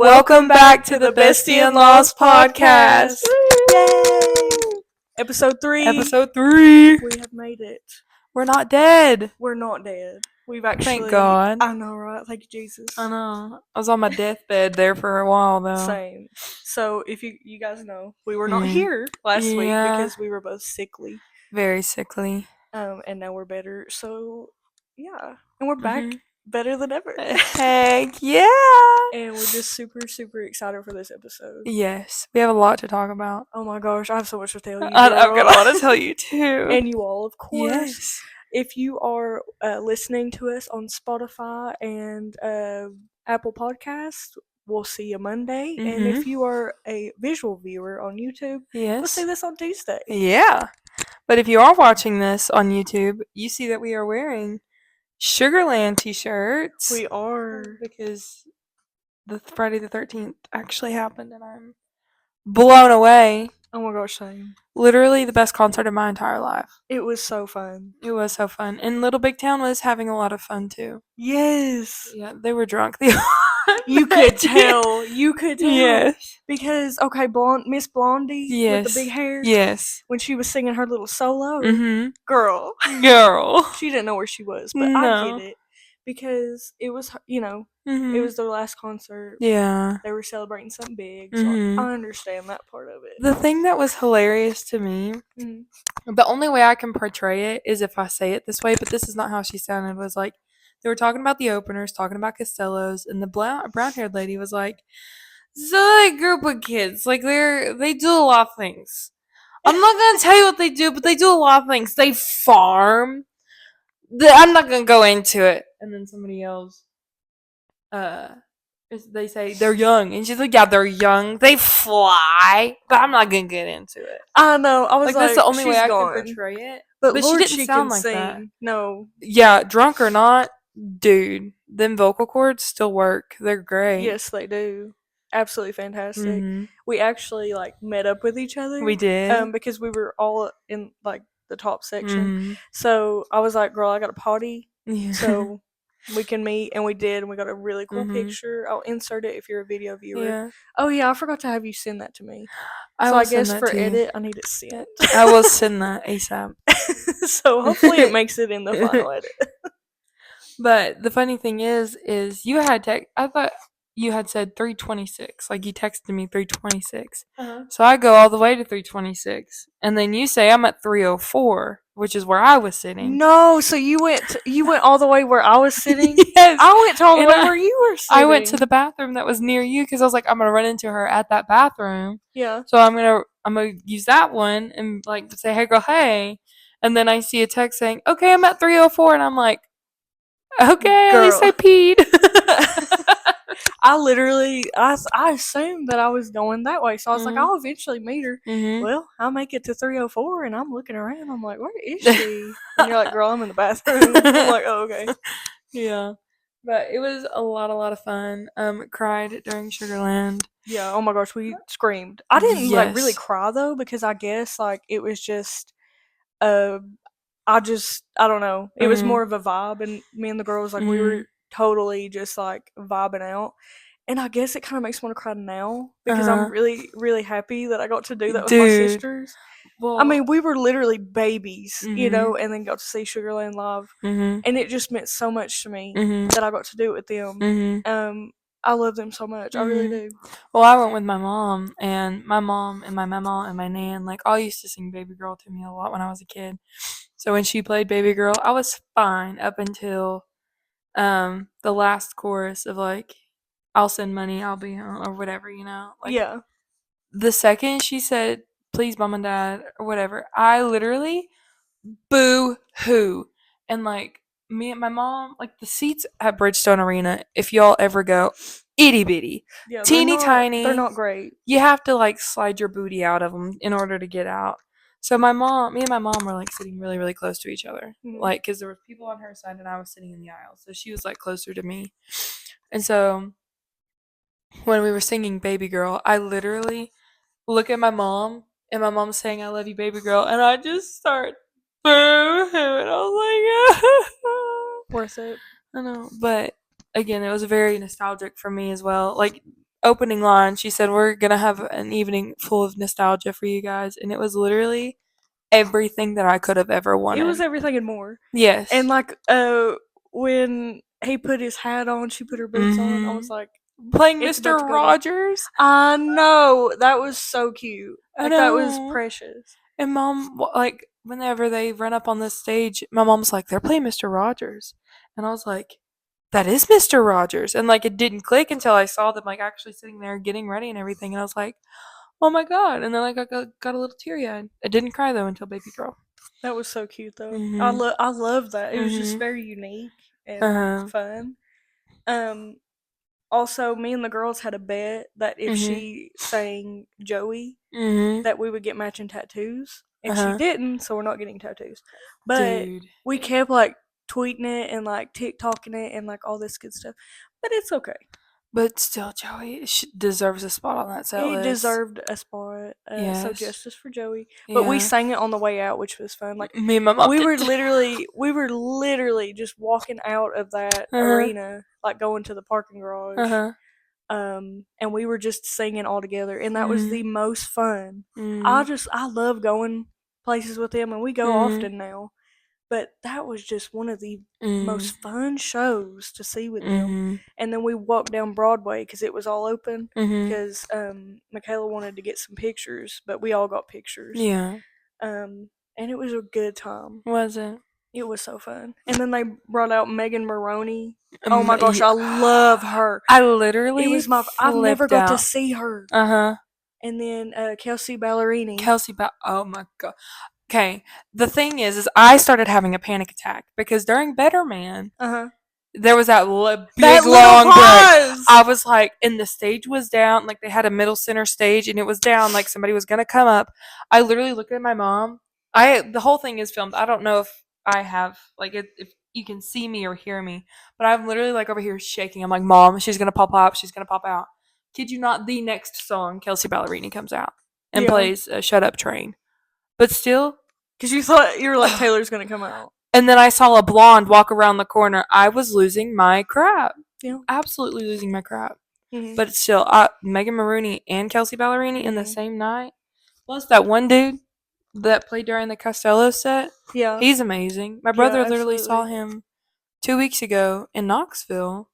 Welcome back to the Bestie-in-Laws podcast. Yay! Episode 3. Episode 3. We have made it. We're not dead. We're not dead. We've actually... Thank God. I know, right? Thank you, Jesus. I know. I was on my deathbed there for a while, though. Same. So, if you guys know, we were not here last week because we were both sickly. Very sickly. And now we're better. So, yeah. And we're back better than ever. Heck yeah! And we're just super, super excited for this episode. Yes. We have a lot to talk about. Oh my gosh, I have so much to tell you. I've got a lot to tell you, too. And you all, of course. Yes. If you are listening to us on Spotify and Apple Podcasts, we'll see you Monday. And if you are a visual viewer on YouTube, we'll see this on Tuesday. Yeah. But if you are watching this on YouTube, you see that we are wearing Sugarland t-shirts. We are. Because the Friday the 13th actually happened and I'm blown away. Oh my gosh, same. Literally the best concert of my entire life. It was so fun. It was so fun. And Little Big Town was having a lot of fun too. Yes. Yeah, they were drunk. You could tell. You could tell. Yes. Because, okay, Miss Blondie with the big hair. Yes. When she was singing her little solo. Girl. She didn't know where she was, but No. I get it. Because it was, it was their last concert. Yeah. They were celebrating something big, so I understand that part of it. The thing that was hilarious to me, the only way I can portray it is if I say it this way, but this is not how she sounded, was like, they were talking about the openers, talking about Costello's, and the brown-haired lady was like, so a group of kids, like, they do a lot of things. I'm not going to tell you what they do, but they do a lot of things. They farm. I'm not going to go into it. And then somebody else, they say they're young. And she's like, yeah, they're young. They fly. But I'm not going to get into it. I know. I was like, that's the only way I gone. can portray it. But Lord, she didn't sound like sing. that. No. Yeah, drunk or not, dude, them vocal cords still work. They're great. Yes, they do. Absolutely fantastic. We actually, met up with each other. We did. Because we were all in, the top section. So, I was like, girl, I got a potty. Yeah. So, we can meet. And we did. And we got a really cool picture. I'll insert it if you're a video viewer. Yeah. Oh, yeah, I forgot to have you send that to me. I guess for edit, I need it sent. I will send that ASAP. So, hopefully it makes it in the final edit. But the funny thing is you had I thought you had said 326. Like, you texted me 326. So I go all the way to 326. And then you say I'm at 304, which is where I was sitting. No, so you went all the way where I was sitting? Yes. I went all the way where you were sitting. I went to the bathroom that was near you because I was like, I'm going to run into her at that bathroom. Yeah. So I'm going to use that one and, say, hey, girl, hey. And then I see a text saying, okay, I'm at 304. And I'm like, okay, girl. At least I peed. I literally, I assumed that I was going that way. So I was like, I'll eventually meet her. Well, I'll make it to 304 and I'm looking around. I'm like, where is she? And you're like, girl, I'm in the bathroom. I'm like, oh, okay. Yeah. But it was a lot of fun. Cried during Sugarland. Yeah. Oh my gosh, we screamed. I didn't really cry though, because I guess it was just, I don't know. It was more of a vibe, and me and the girls, we were totally just vibing out. And I guess it kind of makes me want to cry now because I'm really, really happy that I got to do that with my sisters. Well, I mean, we were literally babies, and then got to see Sugarland live. And it just meant so much to me that I got to do it with them. I love them so much. I really do. Well, I went with my mom and my mama and my nan. All used to sing Baby Girl to me a lot when I was a kid. So when she played Baby Girl, I was fine up until the last chorus of I'll send money, I'll be home, or whatever, yeah. The second she said, please, mom and dad, or whatever, I literally boo-hoo. And me and my mom, the seats at Bridgestone Arena, if y'all ever go, itty-bitty. Yeah, teeny tiny. They're not great. You have to slide your booty out of them in order to get out. So me and my mom were sitting really, really close to each other. Because there were people on her side and I was sitting in the aisle. So she was closer to me. And so when we were singing Baby Girl, I literally look at my mom and my mom's saying, I love you, baby girl. And I just start boo-hooing. I was worth it. I know. But again, it was very nostalgic for me as well. opening line, she said, "We're gonna have an evening full of nostalgia for you guys," and it was literally everything that I could have ever wanted. It was everything and more. Yes. And like, when he put his hat on, she put her boots on. I was like, playing Mr. Rogers. I know, that was so cute. Like, that was precious. And Mom, like, whenever they run up on the stage, my mom's like, "They're playing Mr. Rogers," and I was like, "That is Mr. Rogers," and like it didn't click until I saw them like actually sitting there getting ready and everything, and I was like, "Oh my god!" And then like I got a little teary eyed. I didn't cry though until Baby Girl. That was so cute though. Mm-hmm. I love that. It was just very unique and fun. Also, me and the girls had a bet that if she sang Joey, that we would get matching tattoos. And she didn't, so we're not getting tattoos. But we kept like tweeting it and like TikToking it and like all this good stuff. But it's okay. But still, Joey deserves a spot on that set list. He deserved a spot. So justice for Joey. But we sang it on the way out, which was fun. Like, me and my mom. We were literally just walking out of that arena, like going to the parking garage. And we were just singing all together, and that was the most fun. I love going places with them, and we go often now. But that was just one of the most fun shows to see with them. And then we walked down Broadway because it was all open. Because Michaela wanted to get some pictures, but we all got pictures. Yeah. And it was a good time. Was it? It was so fun. And then they brought out Megan Maroney. Oh my gosh, I love her. I literally I've never got to see her. And then Kelsey Ballerini. Oh my god. Okay, the thing is I started having a panic attack because during Better Man, there was that big long break. I was like, and the stage was down, like they had a middle center stage, and it was down, like somebody was gonna come up. I literally looked at my mom. The whole thing is filmed. I don't know if I have like if you can see me or hear me, but I'm literally like over here shaking. I'm like, "Mom, she's gonna pop up. She's gonna pop out." Kid you not, the next song, Kelsey Ballerini comes out and plays "Shut Up Train." But still, because you were like, Taylor's gonna come out. And then I saw a blonde walk around the corner. I was losing my crap. Yeah. Absolutely losing my crap. But still, Megan Maroney and Kelsey Ballerini in the same night. Plus that one dude that played during the Costello set. Yeah. He's amazing. My brother literally saw him 2 weeks ago in Knoxville.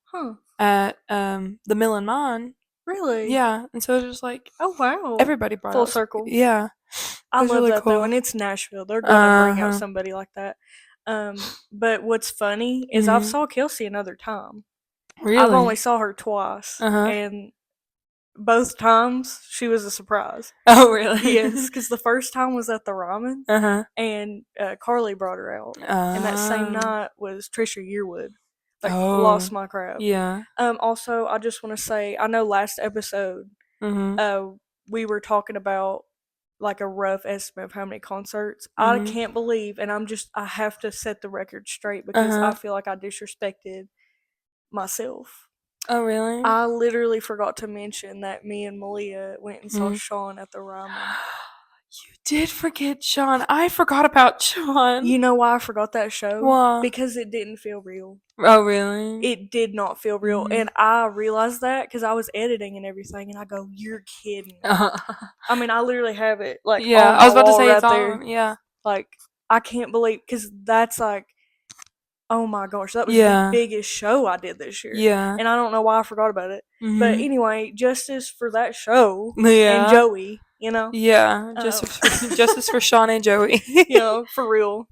At the Mill and Mine. Really? Yeah. And so it was like, oh wow. Everybody brought full circle. Yeah. I love really that cool. Though, and it's Nashville. They're gonna bring out somebody like that. But what's funny is I've saw Kelsey another time. Really? I've only saw her twice, and both times she was a surprise. Oh, really? Yes, because the first time was at the ramen, and Carly brought her out, and that same night was Trisha Yearwood. Like, lost my crap. Yeah. Also, I just want to say, I know last episode, we were talking about like a rough estimate of how many concerts. I can't believe, and I have to set the record straight because I feel like I disrespected myself. Oh, really? I literally forgot to mention that me and Malia went and saw Sean at the ramen. You did forget Sean. I forgot about Sean. You know why I forgot that show? Why? Because it didn't feel real. Oh, really? It did not feel real. And I realized that because I was editing and everything, and I go, "You're kidding." I mean, I literally have it like on I was about to say right it's there. on. Yeah. Like, I can't believe, because that's like, oh my gosh, that was the biggest show I did this year. Yeah. And I don't know why I forgot about it. But anyway, justice for that show and Joey, you know? Yeah, justice for Sean and Joey. You know, for real.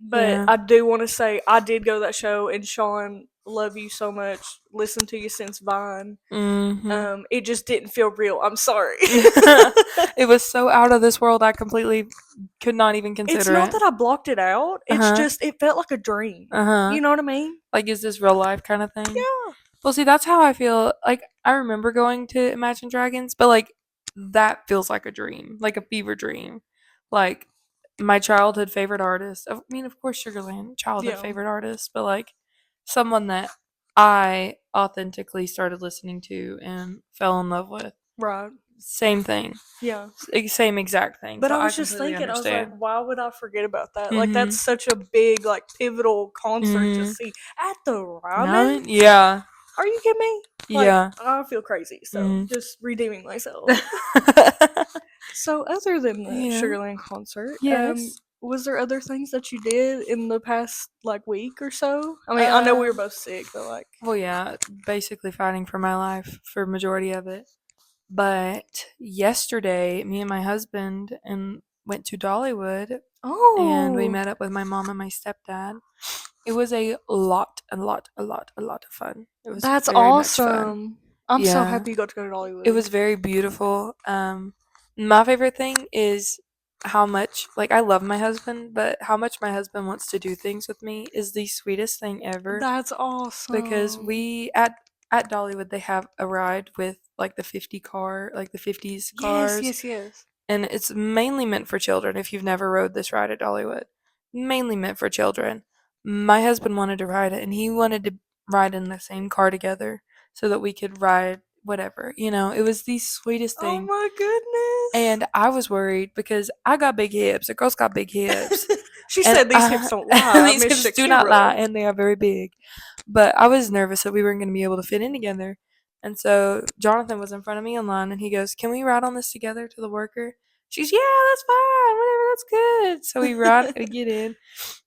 But I do want to say, I did go to that show, and Sean, love you so much. Listened to you since Vine. It just didn't feel real. I'm sorry. It was so out of this world, I completely could not even consider it. It's not that I blocked it out. It's just, it felt like a dream. You know what I mean? Like, is this real life kind of thing? Yeah. Well, see, that's how I feel. Like, I remember going to Imagine Dragons, but, like, that feels like a dream. Like a fever dream. Like, my childhood favorite artist. I mean, of course, Sugarland, childhood favorite artist, but like someone that I authentically started listening to and fell in love with. Right. Same thing. Yeah. Same exact thing. But so I was just thinking, understand. I was like, why would I forget about that? Like, that's such a big, like, pivotal concert to see at the ramen. Yeah. are you kidding me? Like, Yeah. I feel crazy, so just redeeming myself. So, other than the Yeah. Sugarland concert, Yes. was there other things that you did in the past like week or so? I mean, I know we were both sick, but like, Well, yeah, basically fighting for my life for majority of it. But yesterday, me and my husband and went to Dollywood, and we oh, met up with my mom and my stepdad. It was a lot of fun. It was that's very much fun. awesome. I'm so Yeah, happy you got to go to it Dollywood. was very beautiful. My favorite thing is how much, like, I love my husband, but how much my husband wants to do things with me is the sweetest thing ever. That's Because awesome. we at Dollywood, they have a ride with like the 50 car, like the 50s Yes, cars, yes, yes. and it's mainly meant for children. If you've never rode this ride at Dollywood, mainly meant for children. My husband wanted to ride it, and he wanted to ride in the same car together so that we could ride whatever. It was the sweetest Oh thing. my And I was worried because I got big hips. A girl's got big hips. goodness. She And said these hips don't lie, these Miss hips do not lie, Shakira. and they are very big. But I was nervous that we weren't going to be able to fit in together. And so Jonathan was in front of me in line, and he goes, "Can we ride on this together to the worker?" She's, "Yeah, that's fine. Whatever, that's good." So we get in,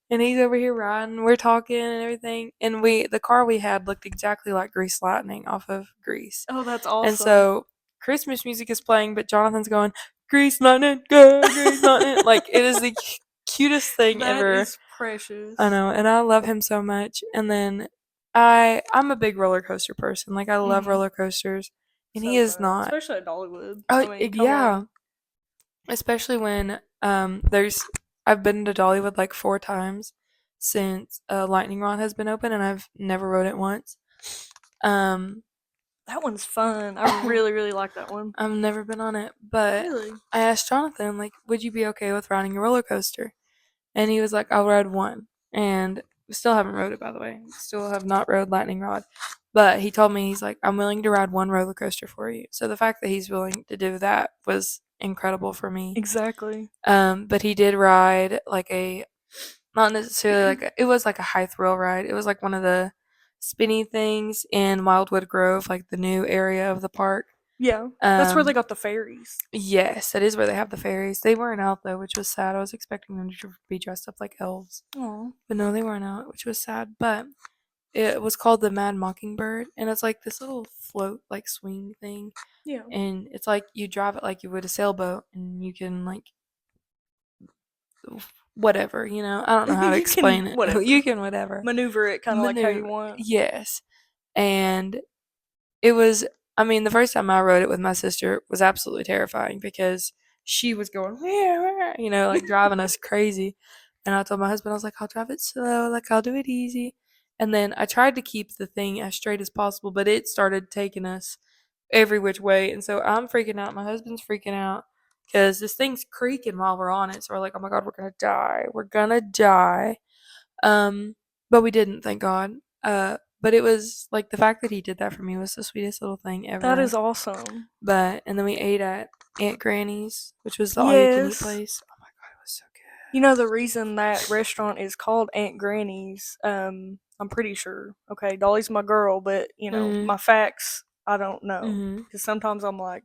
and he's over here riding. We're talking and everything. And the car we had looked exactly like Grease Lightning off of Grease. Oh, that's And awesome. so Christmas music is playing, but Jonathan's going, "Grease Lightning, go, Grease Lightning." Like, it is the cutest thing That ever. is precious. I know, and I love him so much. And then I'm a big roller coaster person. Like, I love roller coasters, and he So is fun, not. especially at Dollywood. Oh, I mean, come yeah, on. especially when there's I've been to Dollywood like 4 times since Lightning Rod has been open, and I've never rode it once. Um, That one's fun. I really, really like that one. I've never been on it, but Really? I asked Jonathan, like, would you be okay with riding a roller coaster? And he was like, I'll ride one. And we still haven't rode it, by the way. Still have not rode Lightning Rod. But he told me, he's like, I'm willing to ride one roller coaster for you. So the fact that he's willing to do that was incredible for me. Exactly. But he did ride like not necessarily like it was like a high thrill ride. It was like one of the spinny things in Wildwood Grove, like the new area of the park. Yeah. That's where they got the fairies. Yes, that is where they have the fairies. They weren't out though, which was sad. I was expecting them to be dressed up like elves, Oh. but no, they weren't out, which was sad. But it was called the Mad Mockingbird, and it's like this little float, like swing thing, Yeah. and it's like you drive it like you would a sailboat, and you can like whatever, I don't know how to You can explain it. whatever. You can whatever Maneuver it kind of like how you maneuver. want. Yes, and it was, I mean, the first time I rode it with my sister was absolutely terrifying because she was going, like driving us crazy. And I told my husband, I was like, I'll drive it slow, like I'll do it easy. And then I tried to keep the thing as straight as possible, but it started taking us every which way. And so I'm freaking out. My husband's freaking out because this thing's creaking while we're on it. So we're like, oh my God, we're going to die. We're going to die. But we didn't, thank God. But it was like the fact that he did that for me was the sweetest little thing That ever. is awesome. But and then we ate at Aunt Granny's, which was the all you can eat Yes. place. Oh my God, it was so good. You know the reason that restaurant is called Aunt Granny's, I'm pretty sure. Okay, Dolly's my girl, but my facts I don't know. Mhm. Because sometimes I'm like,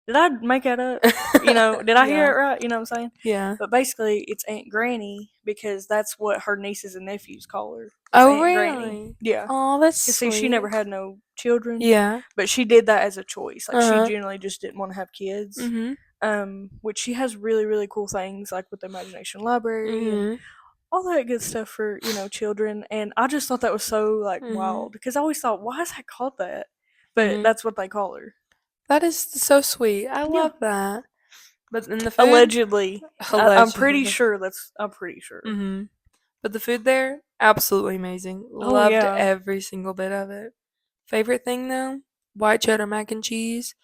did I make that up? Did I hear Yeah. it right? You know what I'm saying? Yeah. But basically, it's Aunt Granny because that's what her nieces and nephews call her. Is Oh Aunt Granny. really? Yeah. Oh, that's You see, she never sweet. had no children, Yeah. but she did that as a choice. Like she Uh-huh. generally just didn't want to have kids. Mhm. Which she has really, really cool things like with the Imagination Library and Mhm. all that good stuff for children. And I just thought that was so like Mhm. wild because I always thought, why is that called that? But Mhm. that's what they call her. That is so sweet. I Yeah. love that. But in the food, Allegedly. I'm pretty allegedly. sure I'm pretty sure. Mhm. But the food there, absolutely amazing. Oh Loved yeah. every single bit of it. Favorite thing though, white cheddar mac and cheese.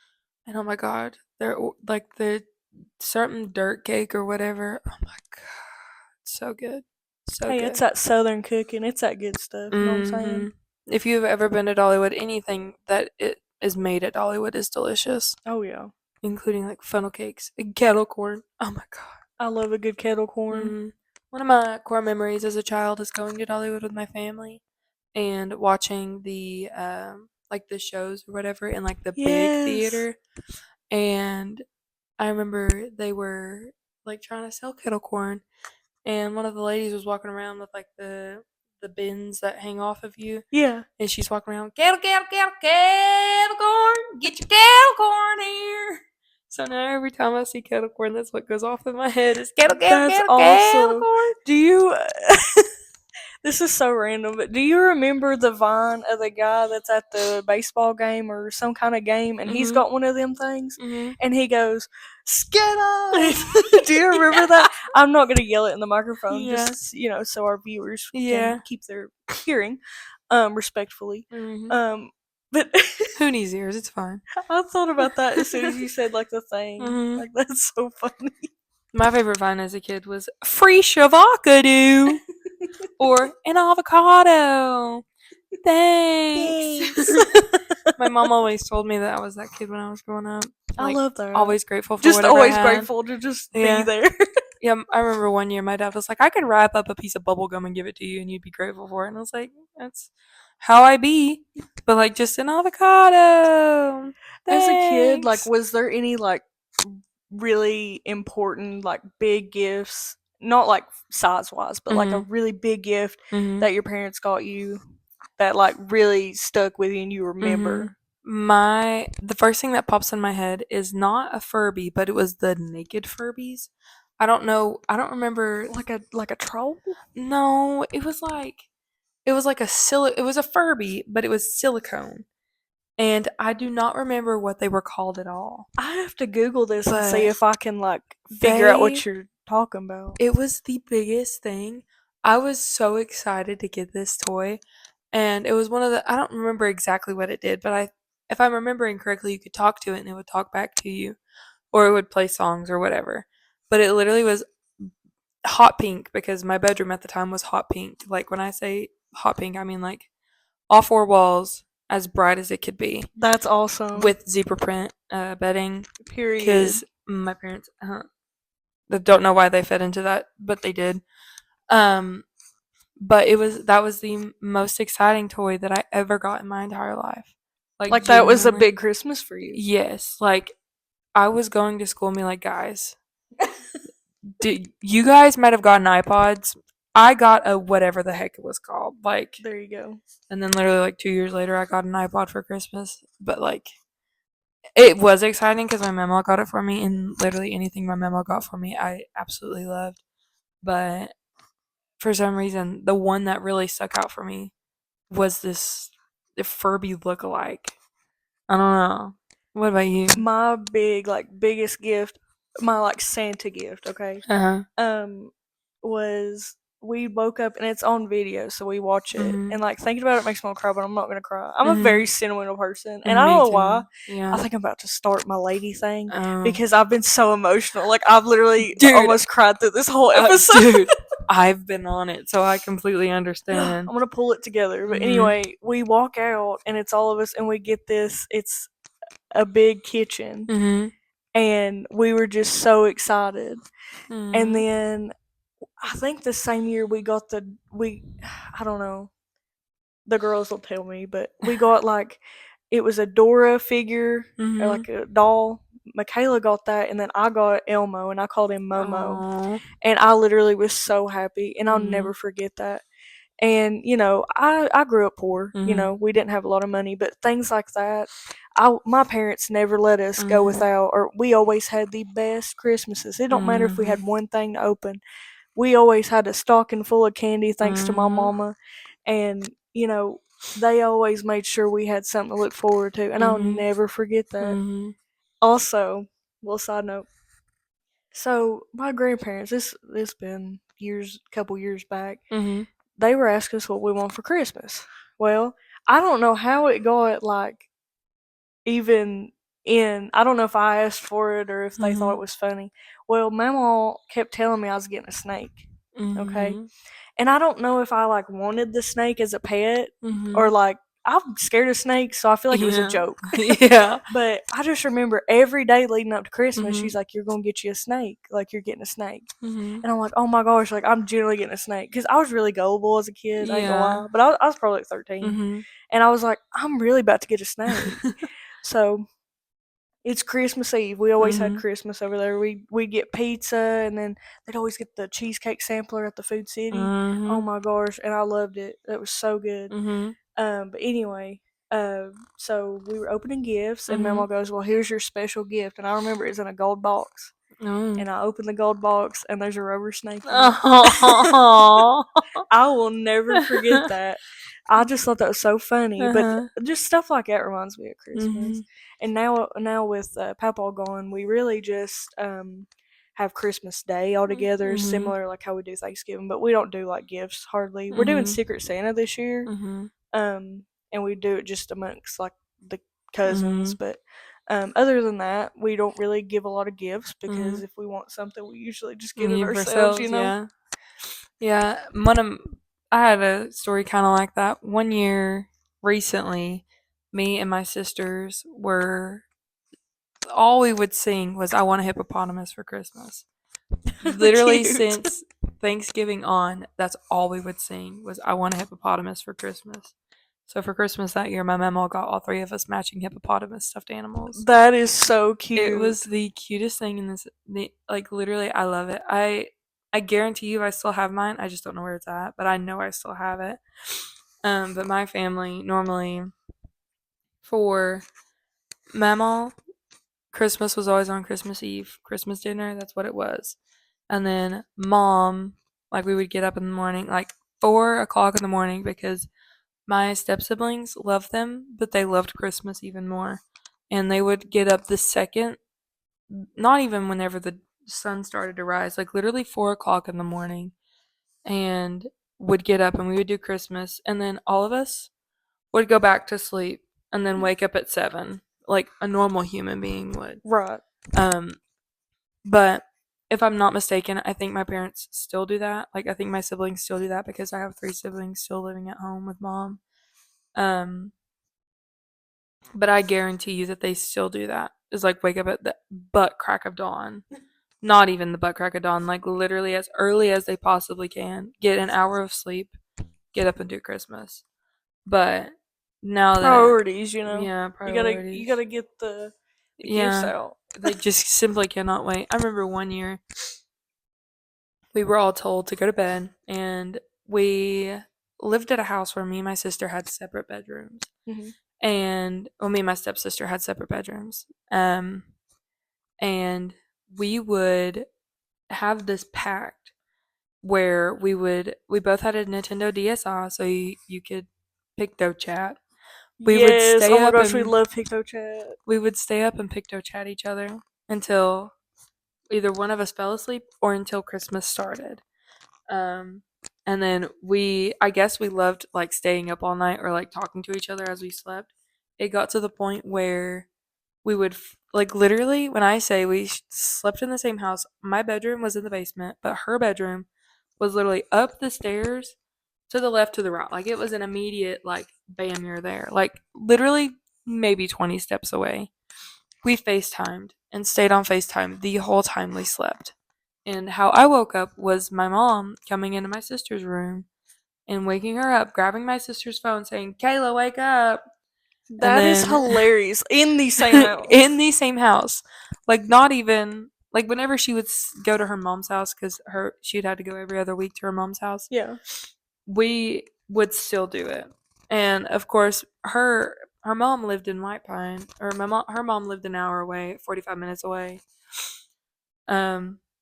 And oh my God, like the certain dirt cake or whatever. Oh my God, so good, so Hey, it's good. that southern cooking. It's that good stuff. You know what I'm saying? If you've ever been to Dollywood, anything that it is made at Dollywood is delicious, Oh yeah. including like funnel cakes and kettle corn. Oh my God. I love a good kettle corn. One of my core memories as a child is going to Dollywood with my family and watching the like the shows or whatever in like the big theater, and I remember they were like trying to sell kettle corn, and one of the ladies was walking around with like the bins that hang off of you. Yeah. And she's walking around, kettle corn, get your kettle corn here. So now every time I see kettle corn, that's what goes off in my head is kettle corn. Do you this is so random, but do you remember the vine of the guy that's at the baseball game or some kind of game, and he's got one of them things, and he goes, Skittles! Do you remember that? I'm not going to yell it in the microphone, just, so our viewers can keep their hearing, respectfully. But who needs ears? It's fine. I thought about that as soon as you said, like, the thing. Like, that's so funny. My favorite vine as a kid was free shavacado. Or an avocado. Thanks. My mom always told me that I was that kid when I was growing up. Like, I love that. Always grateful for just whatever always I had. Grateful to just be there. Yeah, I remember one year my dad was like, I could wrap up a piece of bubble gum and give it to you and you'd be grateful for it. And I was like, that's how I be. But like just an avocado. Thanks. As a kid, like was there any like really important like big gifts, not like size wise, but like a really big gift that your parents got you that like really stuck with you and you remember? The first thing that pops in my head is not a Furby, but it was the naked Furbies. I don't know. I don't remember. Like a troll? No, it was like it was a Furby, but it was silicone. And I do not remember what they were called at all. I have to Google this and see if I can like figure out what you're talking about. It was the biggest thing. I was so excited to get this toy. And it was one of the I don't remember exactly what it did, but if I'm remembering correctly, you could talk to it and it would talk back to you. Or it would play songs or whatever. But it literally was hot pink because my bedroom at the time was hot pink. Like when I say hot pink, I mean like all four walls as bright as it could be. That's awesome. With zebra print bedding. Period. Because my parents don't know why they fed into that, but they did. But that was the most exciting toy that I ever got in my entire life. Like that was a big Christmas for you. Yes. Like I was going to school and be like, guys, you guys might have gotten iPods. I got a whatever the heck it was called. Like there you go. And then literally like 2 years later, I got an iPod for Christmas. But like, it was exciting because my mama got it for me, and literally anything my mama got for me, I absolutely loved. But for some reason, the one that really stuck out for me was this Furby lookalike. I don't know. What about you? My biggest gift, my like Santa gift, okay? Was we woke up and it's on video, so we watch it. And like thinking about it makes me want to cry, but I'm not gonna cry. I'm a very sentimental person, and I don't know why. I think I'm about to start my lady thing because I've been so emotional. Like I've literally almost cried through this whole episode. Dude, I've been on it, so I completely understand. I'm gonna pull it together. But anyway, we walk out and it's all of us, and we get this. It's a big kitchen, and we were just so excited. And then I think the same year we got I don't know, the girls will tell me, but we got like, it was a Dora figure or like a doll. Kayla got that, and then I got Elmo, and I called him Momo. Aww. And I literally was so happy, and I'll never forget that. And, I grew up poor, we didn't have a lot of money, but things like that, my parents never let us go without, or we always had the best Christmases. It don't matter if we had one thing to open. We always had a stocking full of candy thanks to my mama, and, they always made sure we had something to look forward to, and I'll never forget that. Also, little side note, so my grandparents, this been couple years back, they were asking us what we want for Christmas. Well, I don't know how it got, like, even in, I don't know if I asked for it or if they thought it was funny. Well, Mama kept telling me I was getting a snake, okay? And I don't know if I, like, wanted the snake as a pet or, like, I'm scared of snakes, so I feel like it was a joke. Yeah. But I just remember every day leading up to Christmas, she's like, "You're gonna get you a snake. Like you're getting a snake." And I'm like, "Oh my gosh!" Like I'm generally getting a snake because I was really gullible as a kid. I ain't gonna lie, but I was probably like 13, and I was like, "I'm really about to get a snake." So it's Christmas Eve. We always had Christmas over there. We get pizza, and then they'd always get the cheesecake sampler at the Food City. Oh my gosh, and I loved it. It was so good. But anyway, so we were opening gifts, and Mama goes, "Well, here's your special gift." And I remember it's in a gold box. And I opened the gold box, and there's a rubber snake in it. I will never forget that. I just thought that was so funny. But just stuff like that reminds me of Christmas. And now with Papa gone, we really just have Christmas Day all together, similar like how we do Thanksgiving. But we don't do like gifts hardly. We're doing Secret Santa this year. And we do it just amongst like the cousins. But other than that, we don't really give a lot of gifts because if we want something, we usually just get it ourselves. You know? Yeah. I had a story kind of like that. One year recently, me and my sisters were all we would sing was "I Want a Hippopotamus for Christmas." Literally since Thanksgiving on, that's all we would sing was "I Want a Hippopotamus for Christmas." So for Christmas that year, my mama got all three of us matching hippopotamus stuffed animals. That is so cute. It was the cutest thing in this. Like literally, I love it. I guarantee you, I still have mine. I just don't know where it's at, but I know I still have it. But my family normally for mama, Christmas was always on Christmas Eve, Christmas dinner. That's what it was. And then mom, like we would get up in the morning, like 4 o'clock in the morning, because my step siblings loved them, but they loved Christmas even more. And they would get up the second, not even whenever the sun started to rise, like literally 4 o'clock in the morning, and would get up and we would do Christmas. And then all of us would go back to sleep and then wake up at 7, like a normal human being would. Right. But if I'm not mistaken, I think my parents still do that. Like I think my siblings still do that because I have 3 siblings still living at home with mom. But I guarantee you that they still do that. Is like wake up at the butt crack of dawn. Not even the butt crack of dawn, like literally as early as they possibly can. Get an hour of sleep, get up and do Christmas. But now that priorities, you know. Yeah, priorities. You gotta get the gifts out. They just simply cannot wait. I remember one year we were all told to go to bed, and we lived at a house where me and my sister had separate bedrooms. And me and my stepsister had separate bedrooms. And we would have this pact where we both had a Nintendo DSi, so you could Picto chat. We would stay oh my gosh, we love Picto chat. We would stay up and Picto chat each other until either one of us fell asleep or until Christmas started. And then I guess we loved like staying up all night or like talking to each other as we slept. It got to the point where we would like literally when I say we slept in the same house, my bedroom was in the basement, but her bedroom was literally up the stairs to the left, to the right. Like it was an immediate like bam, you're there. Like literally maybe 20 steps away. We FaceTimed and stayed on FaceTime the whole time we slept. And how I woke up was my mom coming into my sister's room and waking her up, grabbing my sister's phone, saying, "Kayla, wake up." That is hilarious. In the same house. In the same house. Like not even like whenever she would go to her mom's house, because she'd had to go every other week to her mom's house. Yeah. We would still do it. And of course, her mom lived in White Pine, or her mom lived an hour away, 45 minutes away.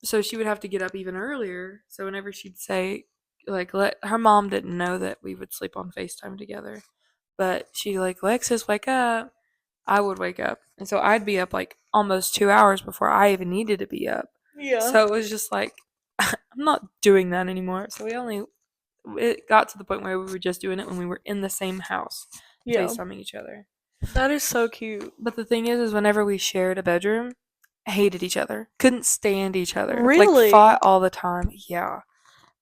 So she would have to get up even earlier. So whenever she'd say, like, her mom didn't know that we would sleep on FaceTime together, but she like, "Lexus, wake up." I would wake up, and so I'd be up like almost 2 hours before I even needed to be up. Yeah. So it was just like, I'm not doing that anymore. So it got to the point where we were just doing it when we were in the same house, FaceTiming each other. That is so cute. But the thing is whenever we shared a bedroom, hated each other, couldn't stand each other, really, like fought all the time. Yeah.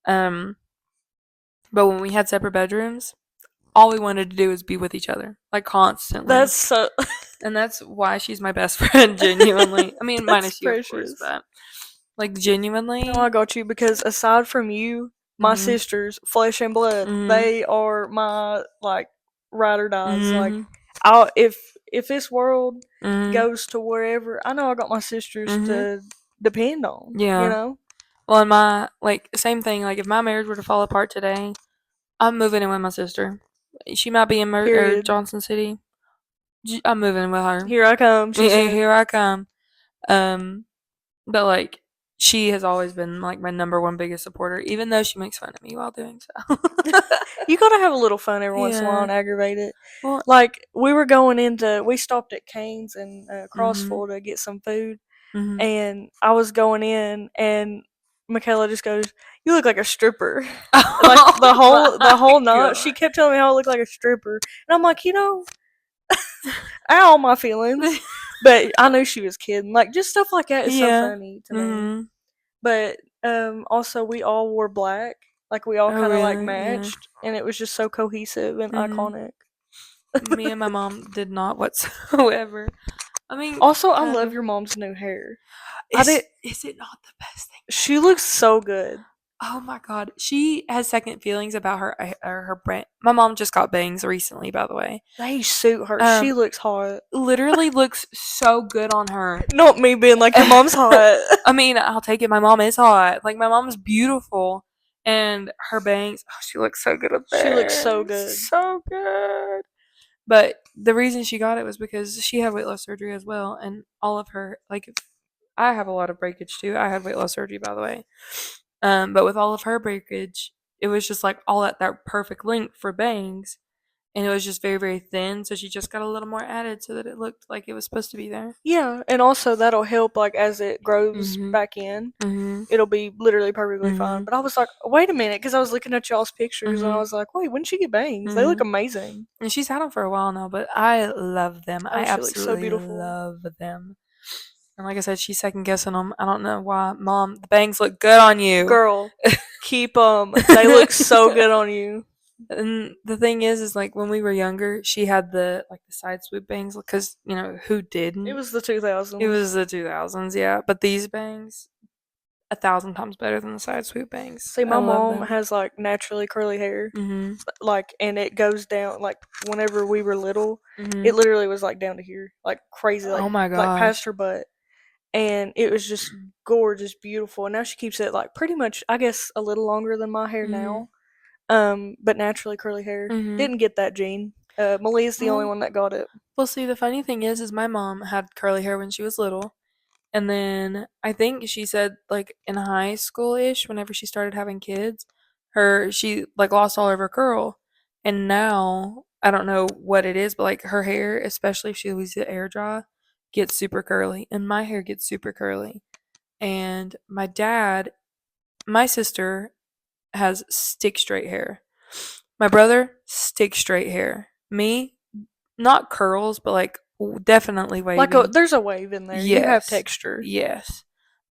But when we had separate bedrooms, all we wanted to do was be with each other, like constantly. That's so. And that's why she's my best friend, genuinely. I mean, minus you, of course, precious. but like genuinely. No, I got you because aside from you, my sisters, flesh and blood, they are my like ride or dies. Like, if this world goes to wherever, I know I got my sisters to depend on. Yeah. You know. Well, in my like same thing. Like, if my marriage were to fall apart today, I'm moving in with my sister. She might be in Johnson City. I'm moving in with her. Here I come. She said. Here I come. But like, she has always been like my number one biggest supporter, even though she makes fun of me while doing so. You gotta have a little fun every once in a while and aggravate it. Well, like, we stopped at Cane's in Crossville to get some food, and I was going in, and Michaela just goes, "You look like a stripper." Like the whole night, she kept telling me how I look like a stripper, and I'm like, ow, my feelings. But I knew she was kidding. Like, just stuff like that is so funny to me. But also we all wore black. Like, we all kind of like matched, and it was just so cohesive and iconic. Me and my mom did not whatsoever. I mean, also, I love your mom's new hair. Is it not the best thing? She looks so good. Oh my god, she has second feelings about her brand. My mom just got bangs recently, by the way. They suit her. She looks hot. Literally looks so good on her. Not me being like, your mom's hot. I mean, I'll take it. My mom is hot. Like, my mom's beautiful, and her bangs. Oh, she looks so good with bangs. She looks so good. So good. But the reason she got it was because she had weight loss surgery as well, and all of her, like, I have a lot of breakage too. I had weight loss surgery, by the way. But with all of her breakage, it was just like all at that perfect length for bangs, and it was just very, very thin. So she just got a little more added so that it looked like it was supposed to be there. Yeah, and also that'll help, like, as it grows back in. It'll be literally perfectly fine. But I was like, wait a minute, because I was looking at y'all's pictures, and I was like, wait, when did she get bangs? They look amazing. And she's had them for a while now, but I love them. I absolutely so love them. And like I said, she's second guessing them. I don't know why. Mom, the bangs look good on you. Girl, keep them. They look so good on you. And the thing is like, when we were younger, she had the side swoop bangs, because, who didn't? It was the 2000s. It was the 2000s, yeah. But these bangs, 1,000 times better than the side swoop bangs. See, my mom has like naturally curly hair, like, and it goes down, like, whenever we were little, it literally was like down to here, like crazy, like, oh my god, like past her butt. And it was just gorgeous, beautiful. And now she keeps it like pretty much, I guess, a little longer than my hair now. But naturally curly hair. Didn't get that gene. Malia's the only one that got it. Well, see, the funny thing is my mom had curly hair when she was little. And then I think she said, like, in high school-ish, whenever she started having kids, she like lost all of her curl. And now, I don't know what it is, but like her hair, especially if she leaves it air dry, gets super curly, and my hair gets super curly. And my sister has stick straight hair. My brother, stick straight hair. Me, not curls, but like definitely wavy. Like, there's a wave in there. Yes. You have texture. Yes.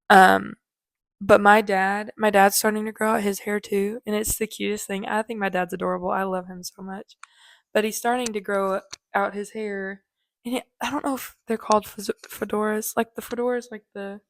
But my dad's starting to grow out his hair too, and it's the cutest thing. I think my dad's adorable. I love him so much. But he's starting to grow out his hair. And I don't know if they're called fedoras. Like, the fedoras, like the